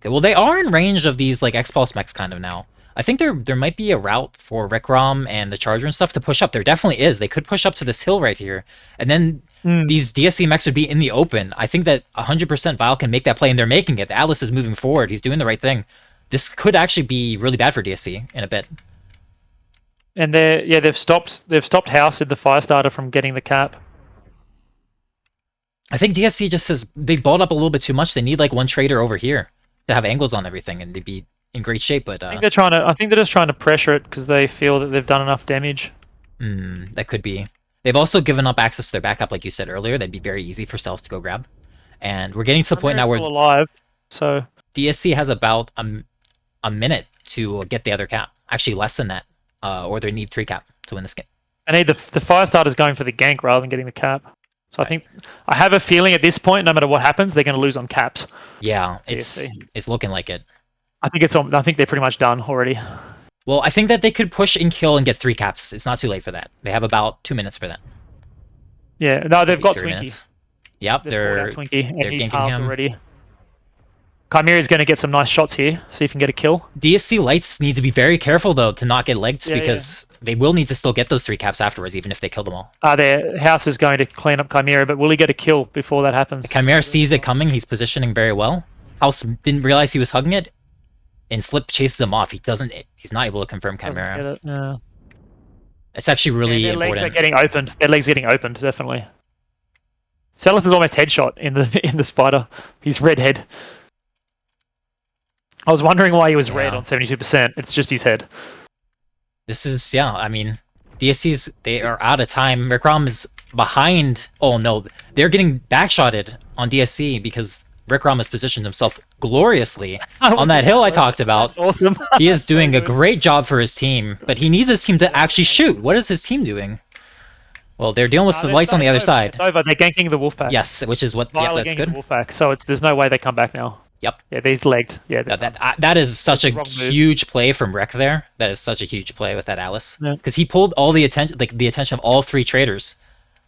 Okay, well, they are in range of these like X-Pulse mechs kind of now. I think there might be a route for Rickrom and the Charger and stuff to push up. There definitely is. They could push up to this hill right here, and then these DSC mechs would be in the open. I think that 100% Vile can make that play, and they're making it. The Atlas is moving forward. He's doing the right thing. This could actually be really bad for DSC in a bit. And they've stopped House in the Firestarter from getting the cap. I think DSC just says they balled up a little bit too much. They need like one trader over here to have angles on everything, and they'd be in great shape. But I think they're just trying to pressure it because they feel that they've done enough damage. That could be. They've also given up access to their backup, like you said earlier. That'd be very easy for Stealth to go grab. And we're getting to the point now where still alive, so DSC has about a minute to get the other cap. Actually, less than that, or they need 3 cap to win this game. I need the Firestarters going for the gank rather than getting the cap. So I have a feeling at this point, no matter what happens, they're going to lose on caps. Yeah, it's looking like it. I think they're pretty much done already. Well, I think that they could push in kill and get 3 caps. It's not too late for that. They have about 2 minutes for that. Yeah, no, they've got Twinkie. Minutes. Yep, they're Twinkie, and he's ganking him already. Chimera's going to get some nice shots here. See if he can get a kill. DSC Lights need to be very careful though to not get legged because they will need to still get those 3 caps afterwards, even if they kill them all. Their House is going to clean up Chimera, but will he get a kill before that happens? Chimera sees it coming. He's positioning very well. House didn't realize he was hugging it, and Slip chases him off. He's not able to confirm Chimera. It's actually really important. Their legs are getting opened. Their legs are getting opened, definitely. Selith is almost headshot in the spider. He's redhead. I was wondering why he was red Yeah. on 72%. It's just his head. This is, yeah, I mean, DSC's, they are out of time. Rick Rom is behind. Oh no, they're getting backshotted on DSC because Rick Rom has positioned himself gloriously on that hill I talked about. That's awesome. He is doing so a great job for his team, but he needs his team to actually shoot. What is his team doing? Well, they're dealing with the lights on the other side. It's over. They're ganking the Wolfpack. Yes, which is what. Yeah, that's good. The Wolfpack, so there's no way they come back now. Yep. Yeah, these legged. Yeah. That is such a huge play from Rek there. That is such a huge play with that Alice because he pulled all the attention, like the attention of all three traders.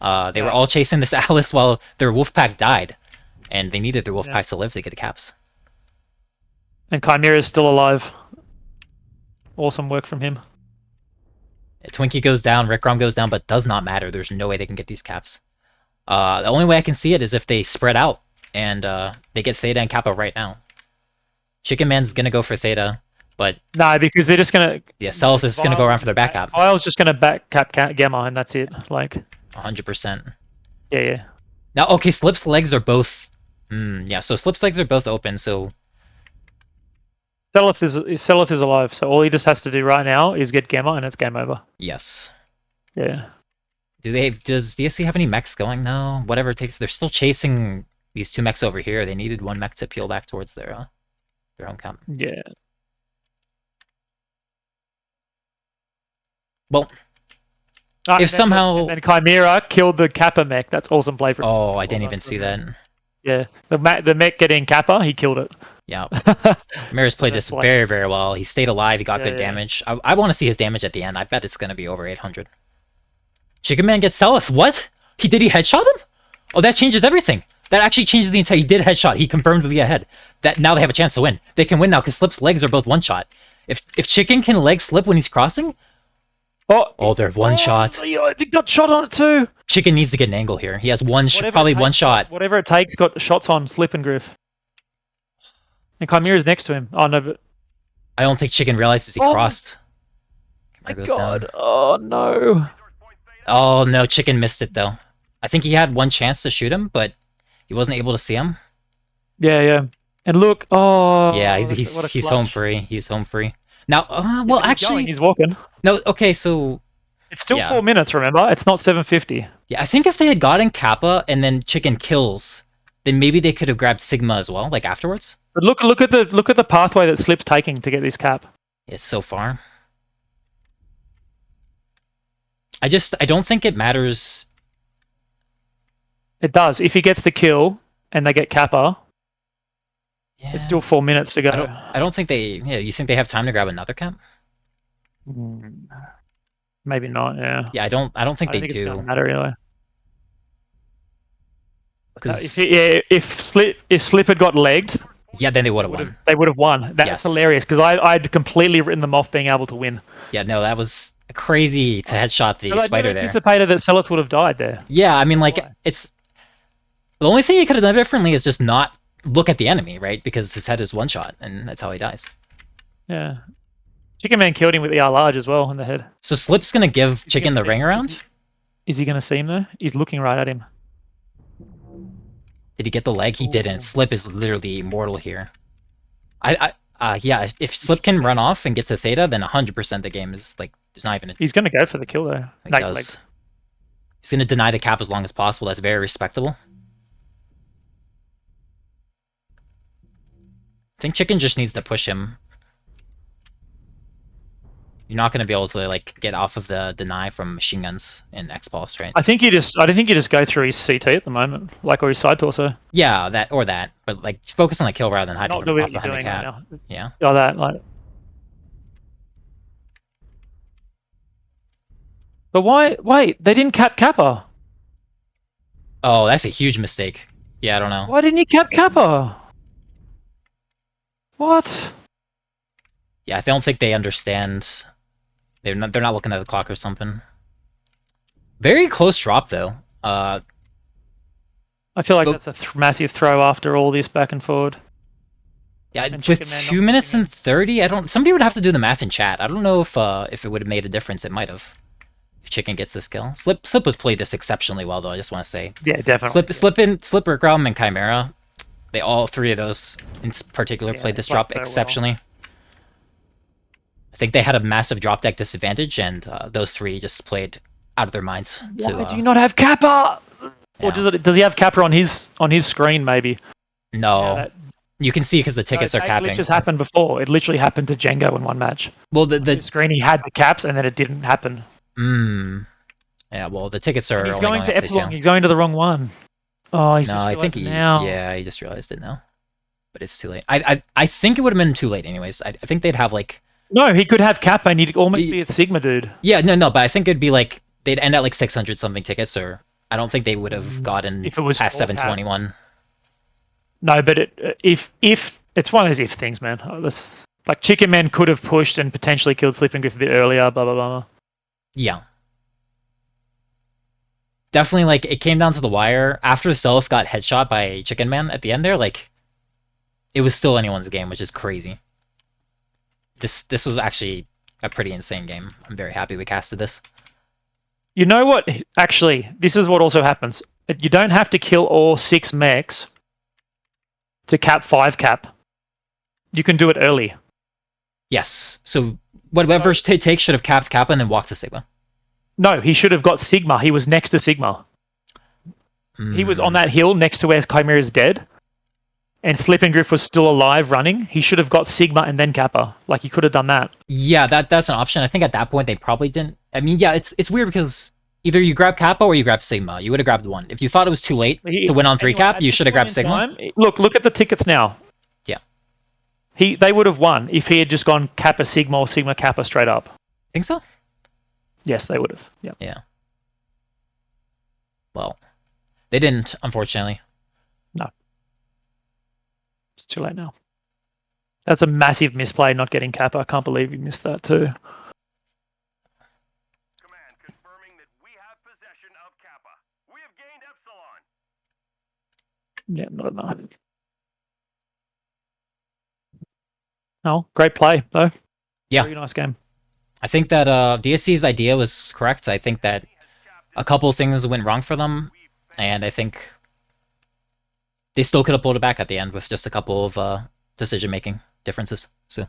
They were all chasing this Alice while their Wolfpack died, and they needed their Wolfpack to live to get the caps. And Chimera is still alive. Awesome work from him. Twinkie goes down, Rick Rom goes down, but does not matter. There's no way they can get these caps. The only way I can see it is if they spread out and they get Theta and Kappa right now. Chicken Man's gonna go for Theta, but no, because they're just gonna. Yeah, Selith is gonna go around for their back cap. Vile's just gonna back cap Gamma, and that's it. Like 100%. Yeah. Now, okay, Slip's legs are both. Yeah, so Slip's legs are both open. So Selith is alive, so all he just has to do right now is get Gamma, and it's game over. Yes. Yeah. Does DSC have any mechs going? No. Whatever it takes. They're still chasing these two mechs over here. They needed one mech to peel back towards their own camp. Yeah. Well, if somehow and Chimera killed the Kappa mech, that's awesome play for him. Oh, I didn't even see that. Yeah, the mech getting Kappa, he killed it. Yeah, Chimera's played this very, very well. He stayed alive. He got good damage. I want to see his damage at the end. I bet it's gonna be over 800. Chicken Man gets Selith. What? Did he headshot him? Oh, that changes everything. That actually changes the entire. He did headshot. He confirmed via head. That now they have a chance to win. They can win now because Slip's legs are both one shot. If Chicken can leg Slip when he's crossing. Oh, they're one shot. Yeah, they got shot on it too. Chicken needs to get an angle here. He has probably one shot. Whatever it takes, got shots on Slip and Griff. And Chimera's next to him. Oh no, but I don't think Chicken realizes he crossed. My God! Down. Oh no! Oh no, Chicken missed it though. I think he had one chance to shoot him, but he wasn't able to see him. Yeah. And look, yeah, he's home free. He's home free. Now, well, actually, he's walking. No, okay, so it's still 4 minutes. Remember, it's not 750. Yeah, I think if they had gotten Kappa and then Chicken kills, then maybe they could have grabbed Sigma as well, like afterwards. But look at the pathway that Slip's taking to get this cap. It's so far. I don't think it matters. It does. If he gets the kill and they get Kappa, it's still 4 minutes to go. I don't think they. Yeah, you think they have time to grab another cap? Maybe not. Yeah. Yeah, I don't think they do. It doesn't matter really. Because if Slip had got legged, then they would have won. They would have won. That's hilarious because I'd completely written them off being able to win. Yeah, no, that was crazy to headshot the spider there. I anticipated that Selith would have died there. Yeah, I mean, like it's the only thing he could have done differently is just not look at the enemy, right? Because his head is one shot, and that's how he dies. Yeah. Chicken Man killed him with ER large as well in the head. So Slip's gonna give Chicken the ring around? Is he gonna see him though? He's looking right at him. Did he get the leg? He didn't. Slip is literally immortal here. Yeah, if Slip can run off and get to Theta, then 100% the game is like there's not even. He's gonna go for the kill though. He's gonna deny the cap as long as possible. That's very respectable. I think Chicken just needs to push him. You're not going to be able to like get off of the deny from machine guns in X-Pulse, right? I think you just go through his CT at the moment, or his side torso. Yeah, that, but like focus on the kill rather than hiding off behind the cap. Right yeah. Oh, that like. But why? Wait, they didn't cap Kappa. Oh, that's a huge mistake. Yeah, I don't know. Why didn't he cap Kappa? What? Yeah, I don't think they understand. They're not looking at the clock or something. Very close drop though. I feel like that's a massive throw after all this back and forward. Yeah, with 2 minutes and 30, somebody would have to do the math in chat. I don't know if it would have made a difference. It might have. If Chicken gets this kill. Slip was played this exceptionally well though. I just want to say. Yeah, definitely. Slip, Rick Rom, and Chimera. They all three of those in particular played this drop exceptionally. I think they had a massive drop deck disadvantage, and those three just played out of their minds. Why do you not have Kappa? Yeah. Or does he have Kappa on his screen? Maybe. No. Yeah, you can see because the tickets are capping. It just happened before. It literally happened to Django in one match. Well, the screen he had the caps, and then it didn't happen. Yeah. Well, the tickets are. He's going to Epsilon. He's going to the wrong one. Oh, he's no. I think now. Yeah, he just realized it now. But it's too late. I think it would have been too late anyways. I think they'd have like. No, he could have Kappa, and he'd almost be a Sigma dude. Yeah. No. But I think it'd be like they'd end at like 600 something tickets, or I don't think they would have gotten if it was past 721. No, but if it's one of those if things, man. Like Chicken Man could have pushed and potentially killed Sleeping Griff a bit earlier. Blah blah blah. Yeah. Definitely, like it came down to the wire after the Self got headshot by Chicken Man at the end there. Like, it was still anyone's game, which is crazy. This was actually a pretty insane game. I'm very happy we casted this. You know what? Actually, this is what also happens. You don't have to kill all 6 mechs to cap 5 cap. You can do it early. Yes. So whatever it takes should have capped Kappa and then walked to Sigma. No, he should have got Sigma. He was next to Sigma. He was on that hill next to where Chimera is dead. And Sleeping Griff was still alive running. He should have got Sigma and then Kappa. Like, he could have done that. Yeah, that's an option. I think at that point they probably didn't. I mean, yeah, it's weird because either you grab Kappa or you grab Sigma. You would have grabbed one. If you thought it was too late to win on 3 cap, you should have grabbed Sigma. Look at the tickets now. Yeah. They would have won if he had just gone Kappa Sigma or Sigma Kappa straight up. Think so? Yes, they would have. Yeah. Yeah. Well, they didn't, unfortunately. No. It's too late now. That's a massive misplay not getting Kappa. I can't believe you missed that too. Command confirming that we have possession of Kappa. We have gained Epsilon. Yeah, not enough. Oh, great play though. Yeah. Very nice game. I think that DSC's idea was correct. I think that a couple of things went wrong for them, and I think they still could have pulled it back at the end with just a couple of decision-making differences. So,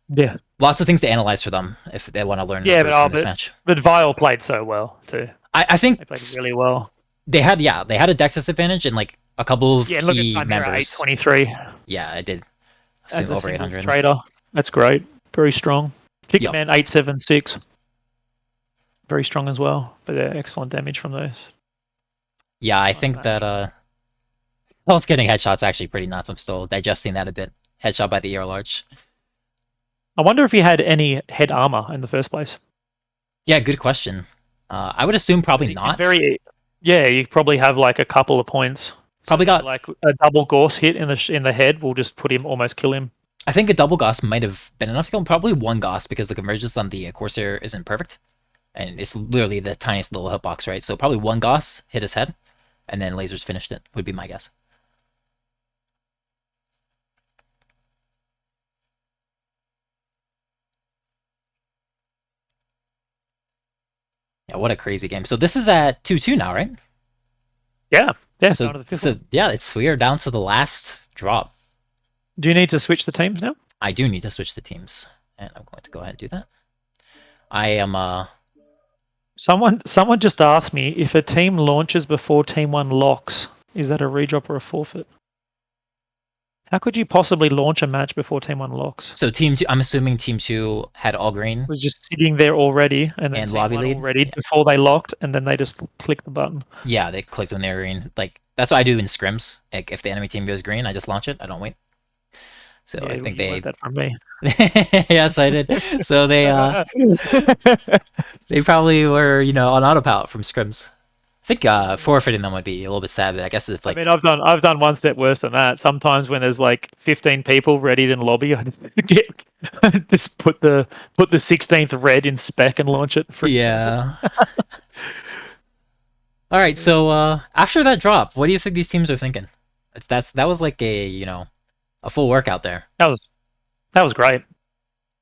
yeah, lots of things to analyze for them if they want to learn. Yeah, from this match. But Vial played so well too. I think they played really well. They had a deck disadvantage and like a couple of key members. 823. Yeah, I did. As over 800. Trader, that's great. Very strong. Chicken Man 876. Very strong as well. But excellent damage from those. Yeah, I think that Health getting headshots actually pretty nuts. I'm still digesting that a bit. Headshot by the ER large. I wonder if he had any head armor in the first place. Yeah, good question. I would assume probably not. Yeah, you probably have like a couple of points. Probably got like a double Gauss hit in the head will just put him, almost kill him. I think a double Gauss might have been enough to kill him. Probably one Gauss because the convergence on the Corsair isn't perfect. And it's literally the tiniest little hitbox, right? So probably one Gauss hit his head, and then lasers finished it, would be my guess. Yeah, what a crazy game. So this is at 2-2 now, right? Yeah. Yeah, so we are down to the last drop. Do you need to switch the teams now? I do need to switch the teams. And I'm going to go ahead and do that. I am Someone just asked me if a team launches before Team 1 locks, is that a redrop or a forfeit? How could you possibly launch a match before Team 1 locks? So Team 2, I'm assuming Team 2 had all green. Was just sitting there already, and then Team lobby 1 lead already before they locked, and then they just clicked the button. Yeah, they clicked when they were green. Like that's what I do in scrims. Like if the enemy team goes green, I just launch it. I don't wait. So yeah, I think they that from me. Yes, I did. So they they probably were, on autopilot from scrims. I think forfeiting them would be a little bit sad, but I guess if like I mean, I've done one step worse than that. Sometimes when there's like 15 people ready in lobby, I just put the 16th red in spec and launch it. Yeah. All right. So after that drop, what do you think these teams are thinking? That was like a full workout there. That was great.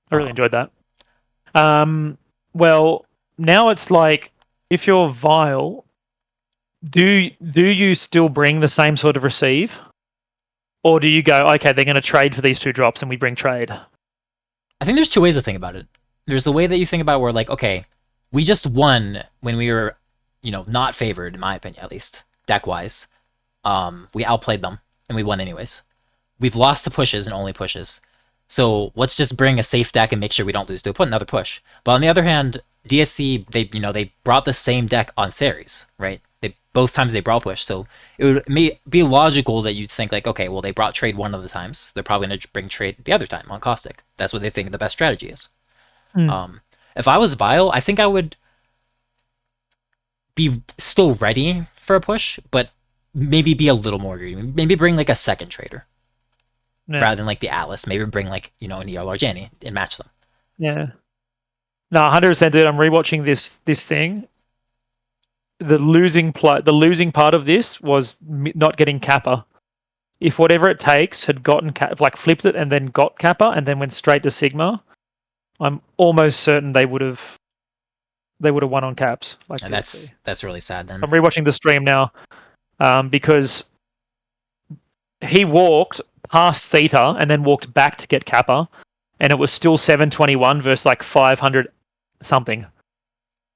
I really enjoyed that. Well, now it's like if you're Vile. Do you still bring the same sort of receive? Or do you go, okay, they're going to trade for these 2 drops and we bring trade? I think there's 2 ways to think about it. There's the way that you think about where, like, okay, we just won when we were, not favored, in my opinion, at least, deck-wise. We outplayed them, and we won anyways. We've lost to pushes and only pushes. So let's just bring a safe deck and make sure we don't lose to put another push. But on the other hand, DSC, they brought the same deck on series, right? Both times they brought push, so it would be logical that you'd think like, okay, well, they brought trade one of the times. They're probably going to bring trade the other time on Caustic. That's what they think the best strategy is. If I was Vile, I think I would be still ready for a push, but maybe be a little more greedy. Maybe bring like a second trader rather than like the Atlas. Maybe bring like, an ER large Annie and match them. Yeah. No, 100%, dude. I'm rewatching this thing. The losing part of this was not getting Kappa. If whatever it takes had gotten flipped it and then got Kappa and then went straight to Sigma, I'm almost certain they would have won on caps. And that's really sad. Then I'm rewatching the stream now because he walked past Theta and then walked back to get Kappa, and it was still 721 versus like 500 something.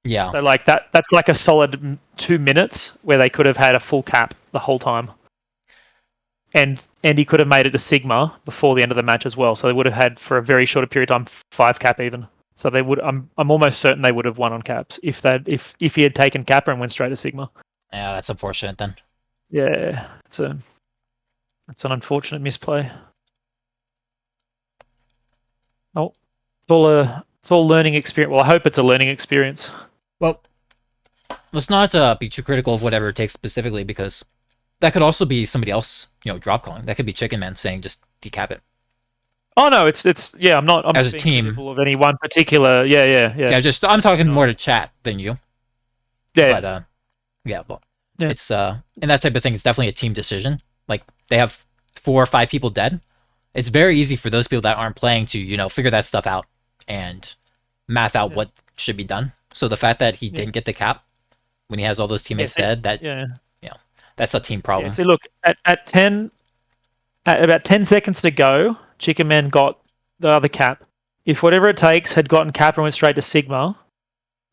Yeah. So like that's like a solid 2 minutes where they could have had a full cap the whole time. And he could have made it to Sigma before the end of the match as well. So they would have had for a very short period of time 5 cap even. So they would I'm almost certain they would have won on caps if he had taken Kappa and went straight to Sigma. Yeah, that's unfortunate then. Yeah. It's an unfortunate misplay. Oh, it's all learning experience. Well, I hope it's a learning experience. Well, let's not be too critical of whatever it takes specifically, because that could also be somebody else, drop calling. That could be Chicken Man saying just decap it. Oh no, it's I'm not. I'm as a team of any one particular. Yeah. I'm talking more to chat than you. Yeah. But it's and that type of thing is definitely a team decision. Like they have 4 or 5 people dead. It's very easy for those people that aren't playing to figure that stuff out and math out what should be done. So the fact that he didn't get the cap when he has all those teammates dead, that's a team problem. Yeah, see, look, at about 10 seconds to go, Chicken Man got the other cap. If whatever it takes had gotten cap and went straight to Sigma,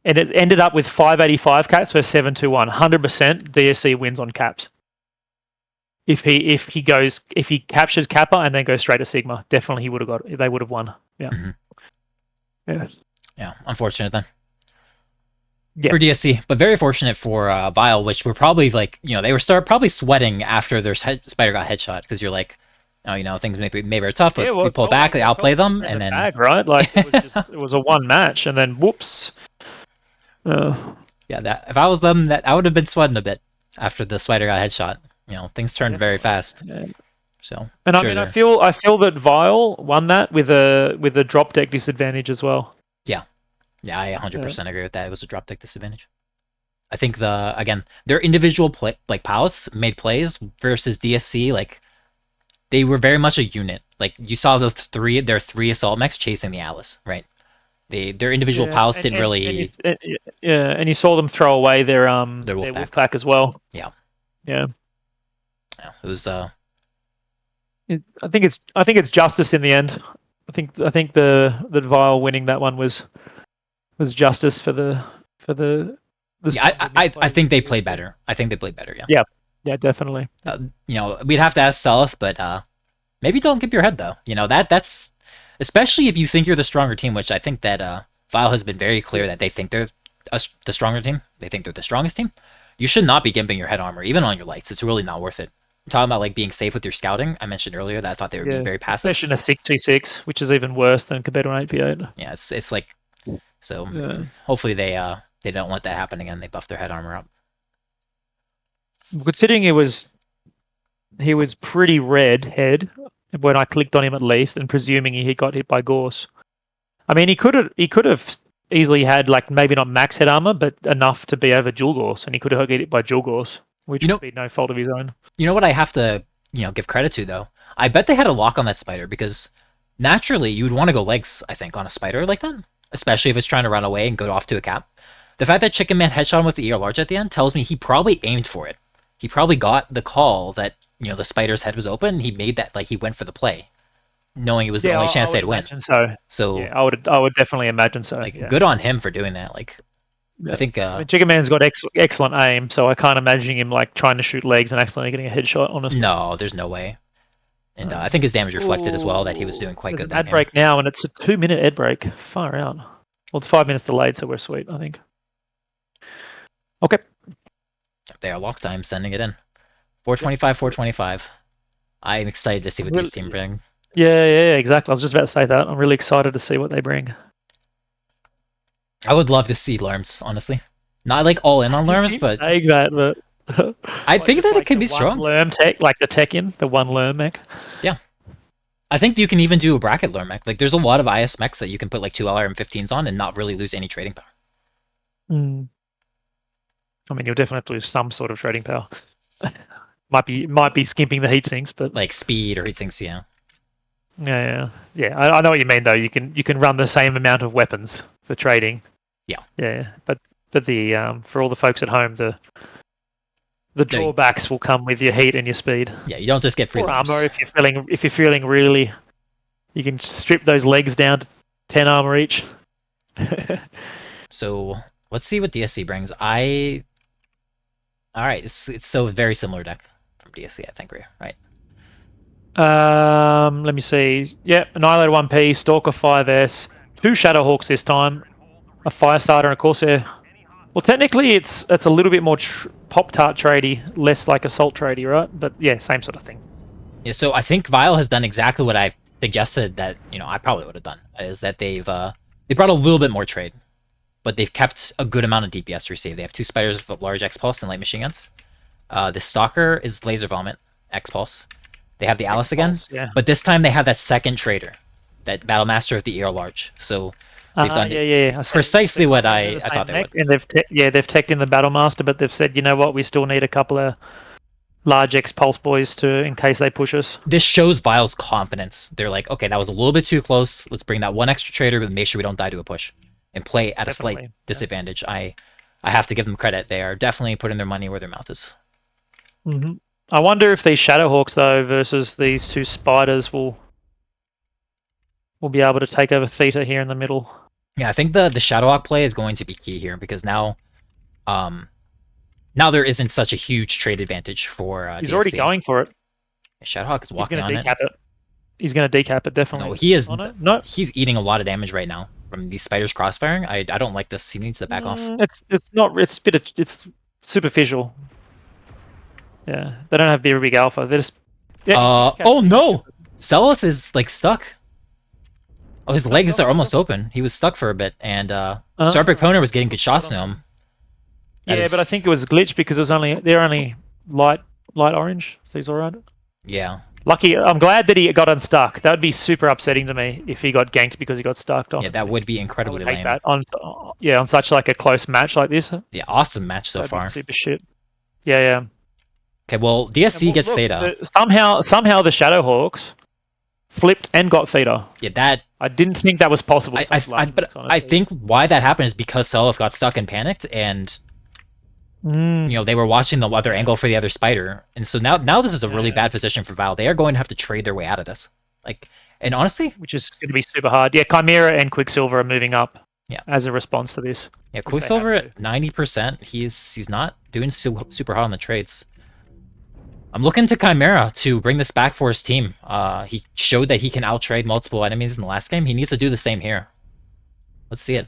and it ended up with 585 caps for 721, 100% DSC wins on caps. If he captures Kappa and then goes straight to Sigma, definitely they would have won. Yeah. Mm-hmm. Yeah, unfortunate then. Yeah. For DSC, but very fortunate for Vile, which were probably like, they were probably sweating after their Spider got headshot, because you're like, things maybe are tough, but we pull back, they outplay them, and then right, like it was a one match, and then whoops. If I was them, I would have been sweating a bit after the Spider got headshot. Things turned very fast. Yeah. So, and I feel that Vile won that with a drop deck disadvantage as well. Yeah, I 100% agree with that. It was a drop deck disadvantage. I think their individual pals made plays versus DSC, like they were very much a unit. Like you saw their 3 assault mechs chasing the Atlas, right? Their individual pals didn't really. And you saw them throw away their wolf pack as well. Yeah. Yeah, it was. I think it's justice in the end. I think the Vile winning that one was justice for the. I think they played better. Yeah. Yeah, definitely. We'd have to ask Selith, but maybe don't give your head though. That's especially if you think you're the stronger team, which I think that Vile has been very clear that they think they're the stronger team. They think they're the strongest team. You should not be gimping your head armor, even on your lights. It's really not worth it. I'm talking about like being safe with your scouting. I mentioned earlier that I thought they were being very passive. Especially in a 6v6, which is even worse than compared to an 8v8. Yeah, it's like so. Yeah. Hopefully they don't let that happen again. They buff their head armor up. Considering he was pretty red head when I clicked on him at least, and presuming he got hit by Gorse. I mean, he could have easily had like maybe not max head armor, but enough to be over Dual Gorse, and he could have got hit by Dual Gorse, which would be no fault of his own. You know what I have to give credit to though? I bet they had a lock on that spider, because naturally you would want to go legs, I think, on a spider like that, especially if it's trying to run away and go off to a cap. The fact that Chicken Man headshot him with the ER large at the end tells me he probably aimed for it. He probably got the call that the spider's head was open, he made that, like, he went for the play, knowing it was the Yeah, only I chance would they'd win. imagine so. So Yeah, I would definitely imagine so. like, yeah. good on him for doing that. Like, Yeah. I think I mean, Jigga Man's got excellent aim, so I can't imagine him like trying to shoot legs and accidentally getting a headshot. Honestly, no, there's no way. And I think his damage reflected as well that he was doing quite There's good. an ad break now, and it's a 2-minute ad break. Far out. Well, it's 5 minutes delayed, so we're sweet, I think. Okay. They are locked. I'm sending it in. 425, 425. I'm excited to see what these teams bring. Yeah, exactly. I was just about to say that. I'm really excited to see what they bring. I would love to see Lerms, honestly. Not like all in on Lerms, but saying that, but I think that it could be strong. Lerm tech, like the tech in the one Lerm mech. Yeah, I think you can even do a bracket Lerm mech. Like, there's a lot of IS mechs that you can put like 2 LRM15s on and not really lose any trading power. Mm. I mean, you'll definitely have to lose some sort of trading power. might be skimping the heat sinks, but like speed or heat sinks, yeah. Yeah. I know what you mean though. You can run the same amount of weapons for trading. Yeah, but the for all the folks at home, the drawbacks will come with your heat and your speed. Yeah, you don't just get free or armor if you're feeling really. You can strip those legs down to 10 armor each. So let's see what DSC brings. All right, it's so very similar deck from DSC, I think, right? Let me see. Yep, Annihilator 1P, Stalker 5S, 2 Shadowhawks this time, a Firestarter and a Corsair. Well, technically, it's a little bit more Pop-Tart tradey, less like Assault tradey, right? But yeah, same sort of thing. Yeah, so I think Vile has done exactly what I suggested that I probably would have done. Is that they brought a little bit more trade, but they've kept a good amount of DPS to receive. They have 2 spiders with large X-Pulse and light machine guns. The Stalker is Laser Vomit, X-Pulse. They have the Alice again, but this time they have that second trader, that Battlemaster of the ER large. So they've done precisely what I thought they would. And they've teched in the Battlemaster, but they've said, you know what, we still need a couple of large X-Pulse boys in case they push us. This shows Vile's confidence. They're like, okay, that was a little bit too close. Let's bring that one extra trader, but make sure we don't die to a push and play at a slight disadvantage. I have to give them credit. They are definitely putting their money where their mouth is. Mm-hmm. I wonder if these Shadowhawks, though, versus these 2 Spiders will be able to take over Theta here in the middle. Yeah, I think the Shadowhawk play is going to be key here because now there isn't such a huge trade advantage for He's DSC. already going for it. Shadowhawk is walking on it. He's going to decap it, definitely. No, he is. No, he's eating a lot of damage right now from these spiders crossfiring. I don't like this. He needs to back off. It's superficial. Yeah, they don't have very big alpha. They just. Yeah, oh no! Selith is like stuck. Oh, his legs are almost open. He was stuck for a bit, and Sarpic Poner was getting good shots to him. Yeah, but I think it was glitched because they're only light orange. So he's alright. Yeah. Lucky. I'm glad that he got unstuck. That would be super upsetting to me if he got ganked because he got stuck. Honestly. Yeah, that would be incredibly lame. That on such like a close match like this. Yeah, awesome match so far. Super shit. Yeah. Okay, well, DSC gets Theta. Somehow the Shadowhawks flipped and got Theta. Yeah, that... I didn't think that was possible. I think why that happened is because Selith got stuck and panicked, and they were watching the other angle for the other spider, and so now this is a really bad position for Vile. They are going to have to trade their way out of this. And honestly, which is going to be super hard. Yeah, Chimera and Quicksilver are moving up. Yeah, as a response to this. Yeah, Quicksilver at 90%. He's not doing super hot on the trades. I'm looking to Chimera to bring this back for his team. He showed that he can outtrade multiple enemies in the last game. He needs to do the same here. Let's see it.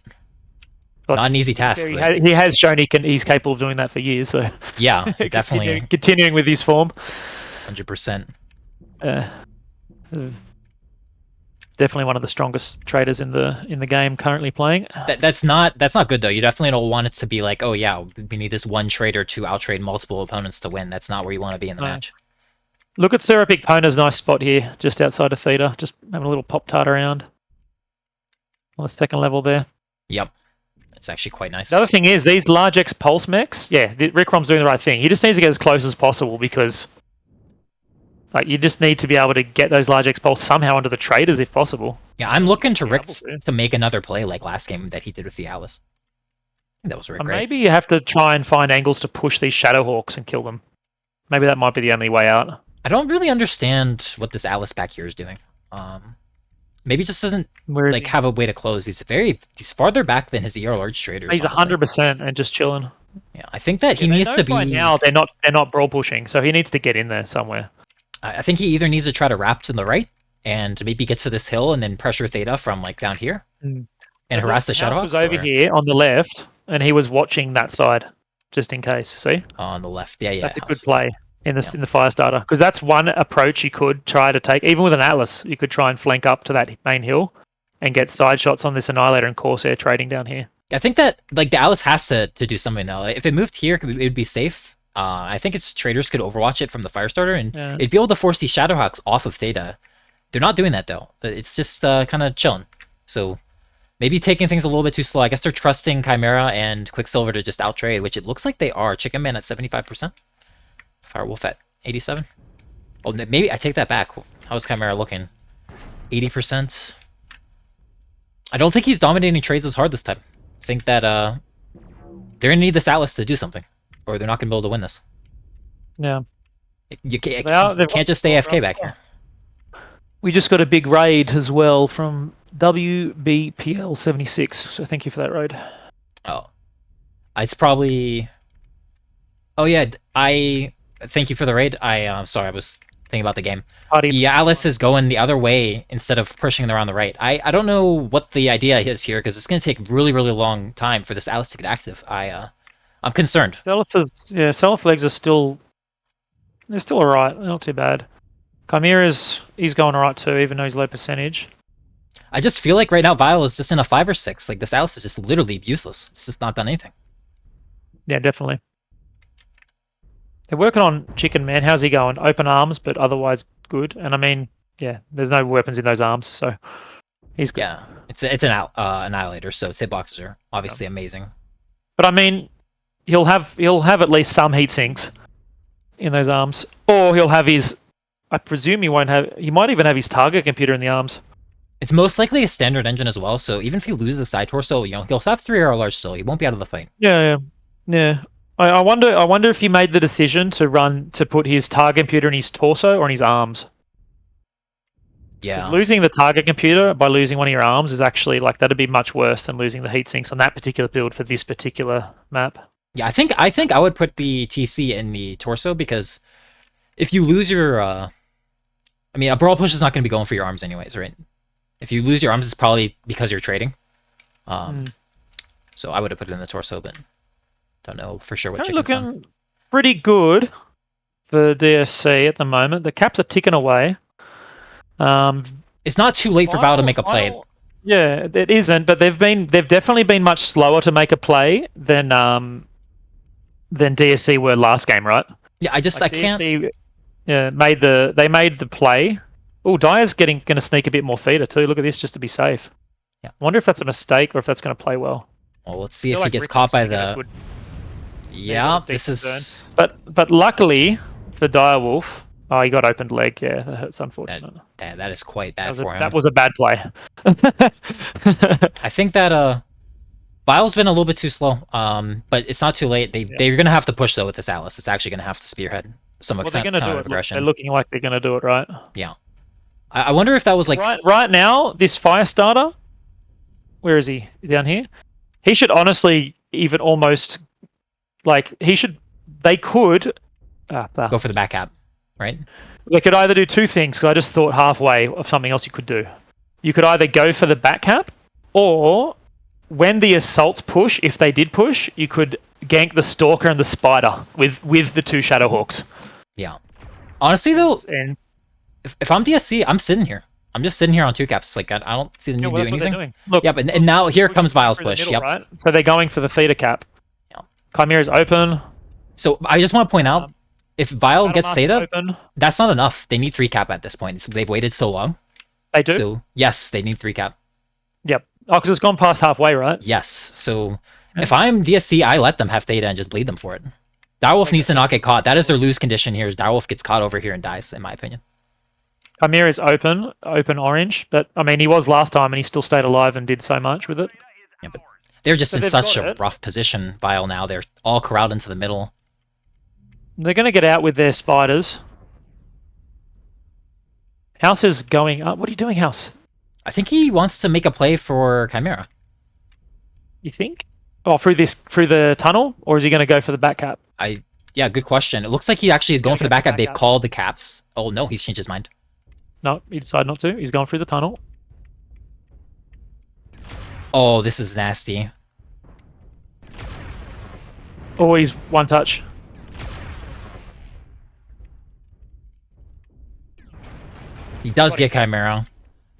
But not an easy task. He has shown he's capable of doing that for years. So yeah, definitely continuing with his form. 100%. Definitely one of the strongest traders in the game currently playing. That's not good though. You definitely don't want it to be like, oh yeah, we need this one trader to outtrade multiple opponents to win. That's not where you want to be in the match. Look at Serapic Pona's nice spot here, just outside of Theta, just having a little Pop-Tart around on the second level there. Yep, it's actually quite nice. The other thing is these large X Pulse mechs. Yeah, Rick Rom's doing the right thing. He just needs to get as close as possible because. You just need to be able to get those large X-Pulse somehow onto the traders if possible. Yeah, I'm looking to Rick to make another play like last game that he did with the Alice. I think that was really great. Maybe you have to try and find angles to push these Shadowhawks and kill them. Maybe that might be the only way out. I don't really understand what this Alice back here is doing. Maybe just doesn't like have a way to close. He's farther back than his ER large traders. He's 100% and just chilling. Yeah, I think that he needs to be. By now they're not brawl pushing, so he needs to get in there somewhere. I think he either needs to try to wrap to the right and maybe get to this hill and then pressure Theta from like down here and harass the Shadowhawks. Was over here on the left, and he was watching that side just in case. See? On the left, yeah. That's a good play in the fire starter, because that's one approach you could try to take. Even with an Atlas, you could try and flank up to that main hill and get side shots on this Annihilator and Corsair trading down here. I think that like the Atlas has to do something though. If it moved here, it would be safe. I think its traders could overwatch it from the fire starter, and it'd be able to force these Shadowhawks off of Theta. They're not doing that though. It's just kind of chilling. So maybe taking things a little bit too slow. I guess they're trusting Chimera and Quicksilver to just outtrade, which it looks like they are. Chicken Man at 75%. Firewolf at 87. Oh, maybe I take that back. How's Chimera looking? 80%. I don't think he's dominating trades as hard this time. I think that they're gonna need this Atlas to do something, or they're not gonna be able to win this. Yeah. You can't just stay AFK back here. We just got a big raid as well from WBPL76, so thank you for that raid. Oh. It's probably... Oh yeah, thank you for the raid. Sorry, I was thinking about the game. The Atlas is going the other way instead of pushing around the right. I don't know what the idea is here, because it's going to take really, really long time for this Atlas to get active. I'm concerned. Self legs are still... They're still alright, not too bad. Chimera's, he's going alright too, even though he's low percentage. I just feel like right now Vile is just in a 5 or 6. Like, this Atlas is just literally useless. It's just not done anything. Yeah, definitely. They're working on Chicken Man. How's he going? Open arms, but otherwise good. And I mean, yeah, there's no weapons in those arms, so he's good. Yeah, it's an Annihilator, so its hitboxes are obviously amazing. But I mean, he'll have at least some heat sinks in those arms, or he'll have his... I presume he won't have... He might even have his target computer in the arms. It's most likely a standard engine as well, so even if he loses the side torso, he'll have 3 AR large still. He won't be out of the fight. Yeah. I wonder if he made the decision to put his target computer in his torso or in his arms. Yeah. Losing the target computer by losing one of your arms is actually like that'd be much worse than losing the heat sinks on that particular build for this particular map. Yeah, I think I would put the TC in the torso, because if you lose your I mean, a brawl push is not going to be going for your arms anyways, right? If you lose your arms, it's probably because you're trading. So I would have put it in the torso, but don't know for sure what Chicken's looking done. Pretty good for DSC at the moment. The caps are ticking away. It's not too late for Val to make a play. Yeah, it isn't, but they've definitely been much slower to make a play than DSC were last game, right? Yeah, I can't. DSC, they made the play. Oh, Dyer's going to sneak a bit more feeder too. Look at this, just to be safe. Yeah. I wonder if that's a mistake or if that's going to play well. Well, let's see if he gets caught by the... Yeah, this is... But luckily for Direwolf, he got opened leg. Yeah, that's unfortunate. That is quite bad for him. That was a bad play. I think that Vile's been a little bit too slow, but it's not too late. They're going to have to push, though, with this Atlas. It's actually going to have to spearhead some extent of aggression. They're looking like they're going to do it, right? Yeah. I wonder if that was like... Right now, this fire starter, where is he? Down here? He should honestly even almost... Like, they could... go for the back cap, right? They could either do two things, because I just thought halfway of something else you could do. You could either go for the back cap, or when the assaults push, if they did push, you could gank the Stalker and the Spider with the 2 Shadowhawks. Yeah. Honestly, though, if I'm DSC, I'm sitting here. I'm just sitting here on 2 caps. Like, I don't see the need to do anything. Look, yeah, but and now here comes Vile's push. Middle, right? So they're going for the feeder cap. Yeah. Chimera's open. So I just want to point out, if Vile gets Theta, open. That's not enough. They need 3 cap at this point. They've waited so long. They do? So, yes, they need 3 cap. Yep. Oh, because it's gone past halfway, right? Yes. So, if I'm DSC, I let them have Theta and just bleed them for it. Direwolf needs to not get caught. That is their lose condition here, is Direwolf gets caught over here and dies, in my opinion. Chimera is open orange, but, I mean, he was last time and he still stayed alive and did so much with it. Yeah, but they're just in such a rough position, Vile, now. They're all corralled into the middle. They're going to get out with their spiders. House is going up. What are you doing, House? I think he wants to make a play for Chimera. You think? Oh, through the tunnel, or is he going to go for the back cap? Yeah, good question. It looks like he actually is going for the gonna back go cap. They've back up. called the caps. Oh no, he's changed his mind. No, he decided not to. He's going through the tunnel. Oh, this is nasty. Oh, he's one touch. He does get Chimera.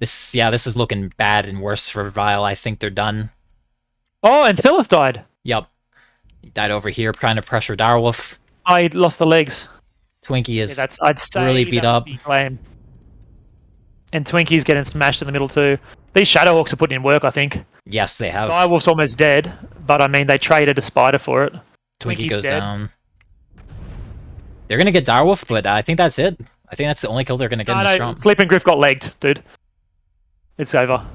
This is looking bad and worse for Vile. I think they're done. Oh, and Silith died. Yup. He died over here trying to pressure Direwolf. Oh, he lost the legs. Twinkie is I'd say really beat that would up. be claimed. And Twinkie's getting smashed in the middle too. These Shadowhawks are putting in work, I think. Yes, they have. Direwolf's almost dead, but I mean, they traded a spider for it. Twinkie Twinkie's goes dead. down. They're gonna get Direwolf, but I think that's it. I think that's the only kill they're gonna get in the Strom. Sleeping Griff got legged, dude. It's over.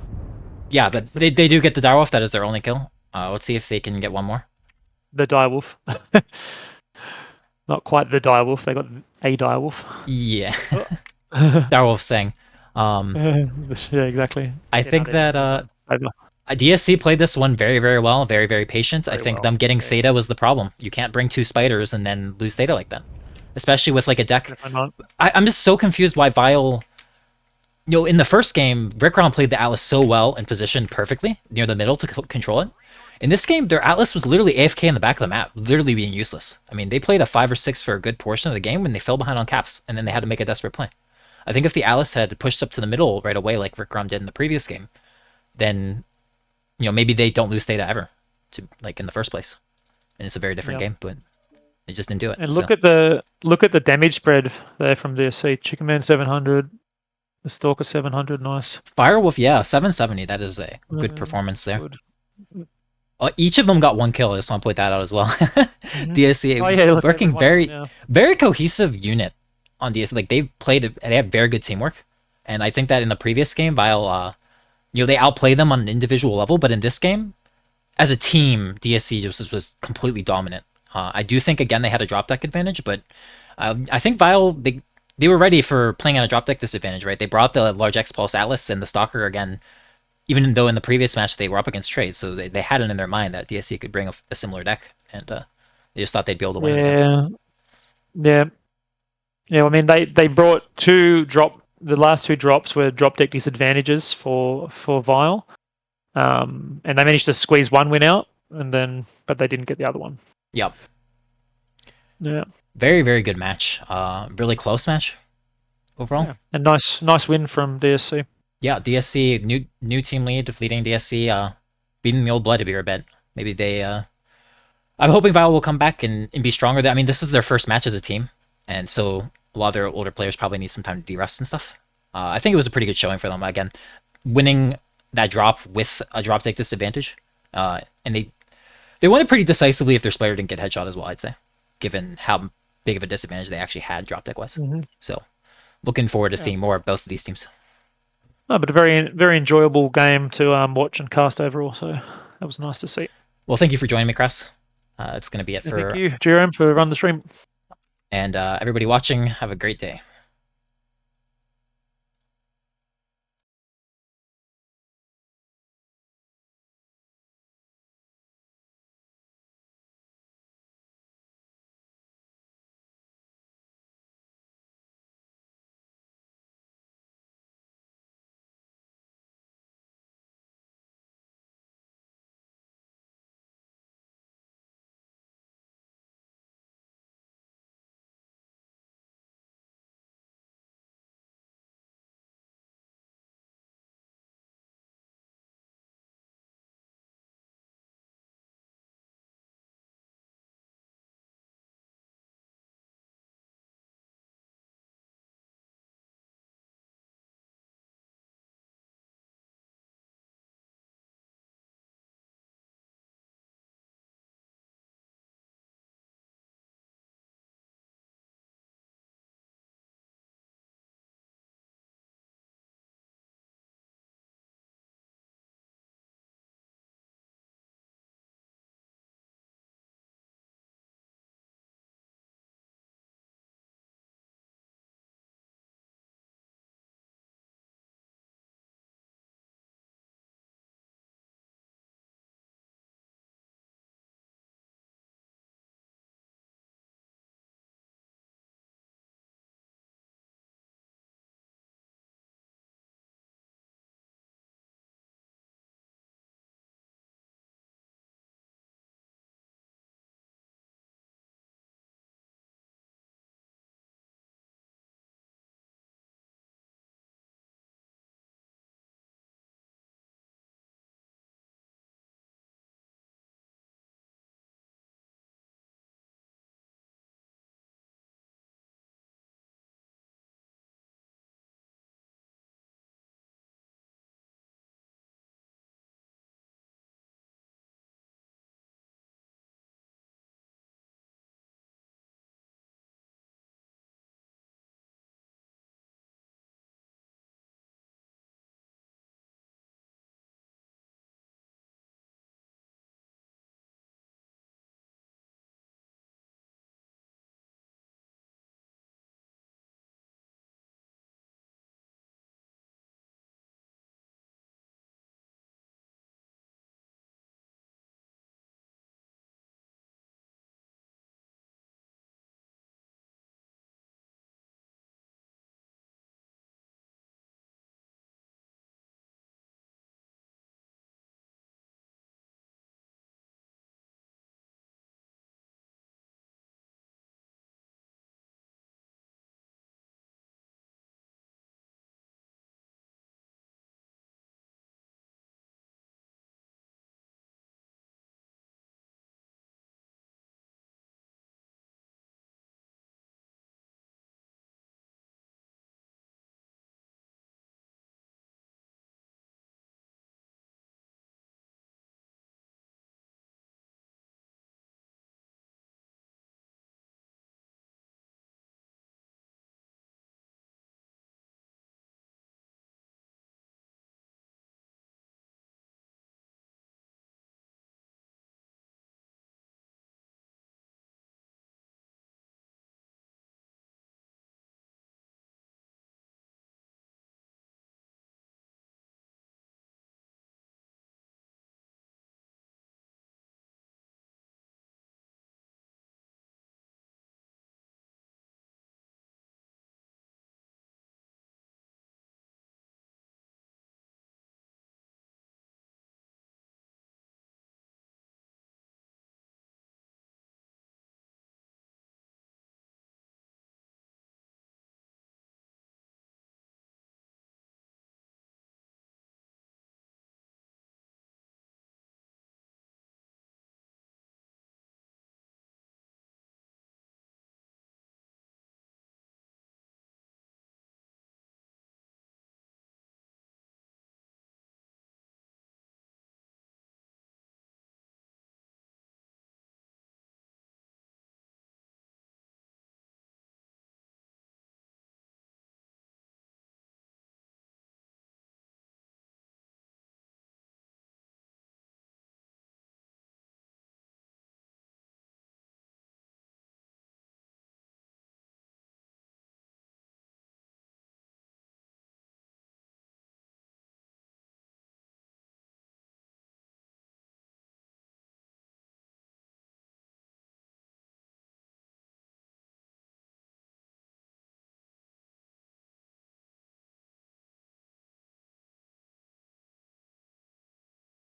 Yeah, but they do get the Direwolf. That is their only kill. Let's see if they can get one more. The Direwolf. Not quite the Direwolf. They got a Direwolf. Yeah. Direwolf saying. Yeah, exactly. I think that over. DSC played this one very, very well, very, very patient. I think well. them getting Theta was the problem. You can't bring 2 spiders and then lose Theta like that. Especially with like a deck. I'm just so confused why Vile... You know, in the first game, Rickron played the Atlas so well and positioned perfectly near the middle to control it. In this game, their Atlas was literally AFK in the back of the map, literally being useless. I mean, they played a 5 or 6 for a good portion of the game when they fell behind on caps, and then they had to make a desperate play. I think if the Atlas had pushed up to the middle right away like Rickron did in the previous game, then, you know, maybe they don't lose Theta ever, like in the first place. And it's a very different game, but they just didn't do it. And look at the damage spread there from DSC. Chicken Man 700, the Stalker 700, nice. Firewolf, yeah, 770. That is a good performance there. Good. Each of them got 1 kill. I just want to point that out as well. DSC working very cohesive unit on DSC. Like they have very good teamwork, and I think that in the previous game, Vile, you know, they outplayed them on an individual level, but in this game, as a team, DSC just was completely dominant. I do think again they had a drop deck advantage, but I think Vile they were ready for playing on a drop deck disadvantage, right? They brought the large X Pulse Atlas and the Stalker again. Even though in the previous match they were up against trade, so they had it in their mind that DSC could bring a similar deck, and they just thought they'd be able to win. Yeah. I mean, they brought the last 2 drops were drop deck disadvantages for Vile, and they managed to squeeze 1 win out, but they didn't get the other one. Yep. Yeah. Very, very good match. Really close match overall. Yeah. And nice win from DSC. Yeah, DSC, new team lead, leading DSC, beating the old blood to be a bit. Maybe they... I'm hoping Vile will come back and be stronger. I mean, this is their first match as a team, and so a lot of their older players probably need some time to de-rest and stuff. I think it was a pretty good showing for them. Again, winning that drop with a drop take disadvantage. And they won it pretty decisively if their spider didn't get headshot as well, I'd say, given how big of a disadvantage they actually had drop deck-wise. So, looking forward to seeing more of both of these teams. No, but a very, very enjoyable game to watch and cast overall, so that was nice to see. Well, thank you for joining me, Kress. It's going to be it for... Thank you, Jerome, for running the stream. And everybody watching, have a great day.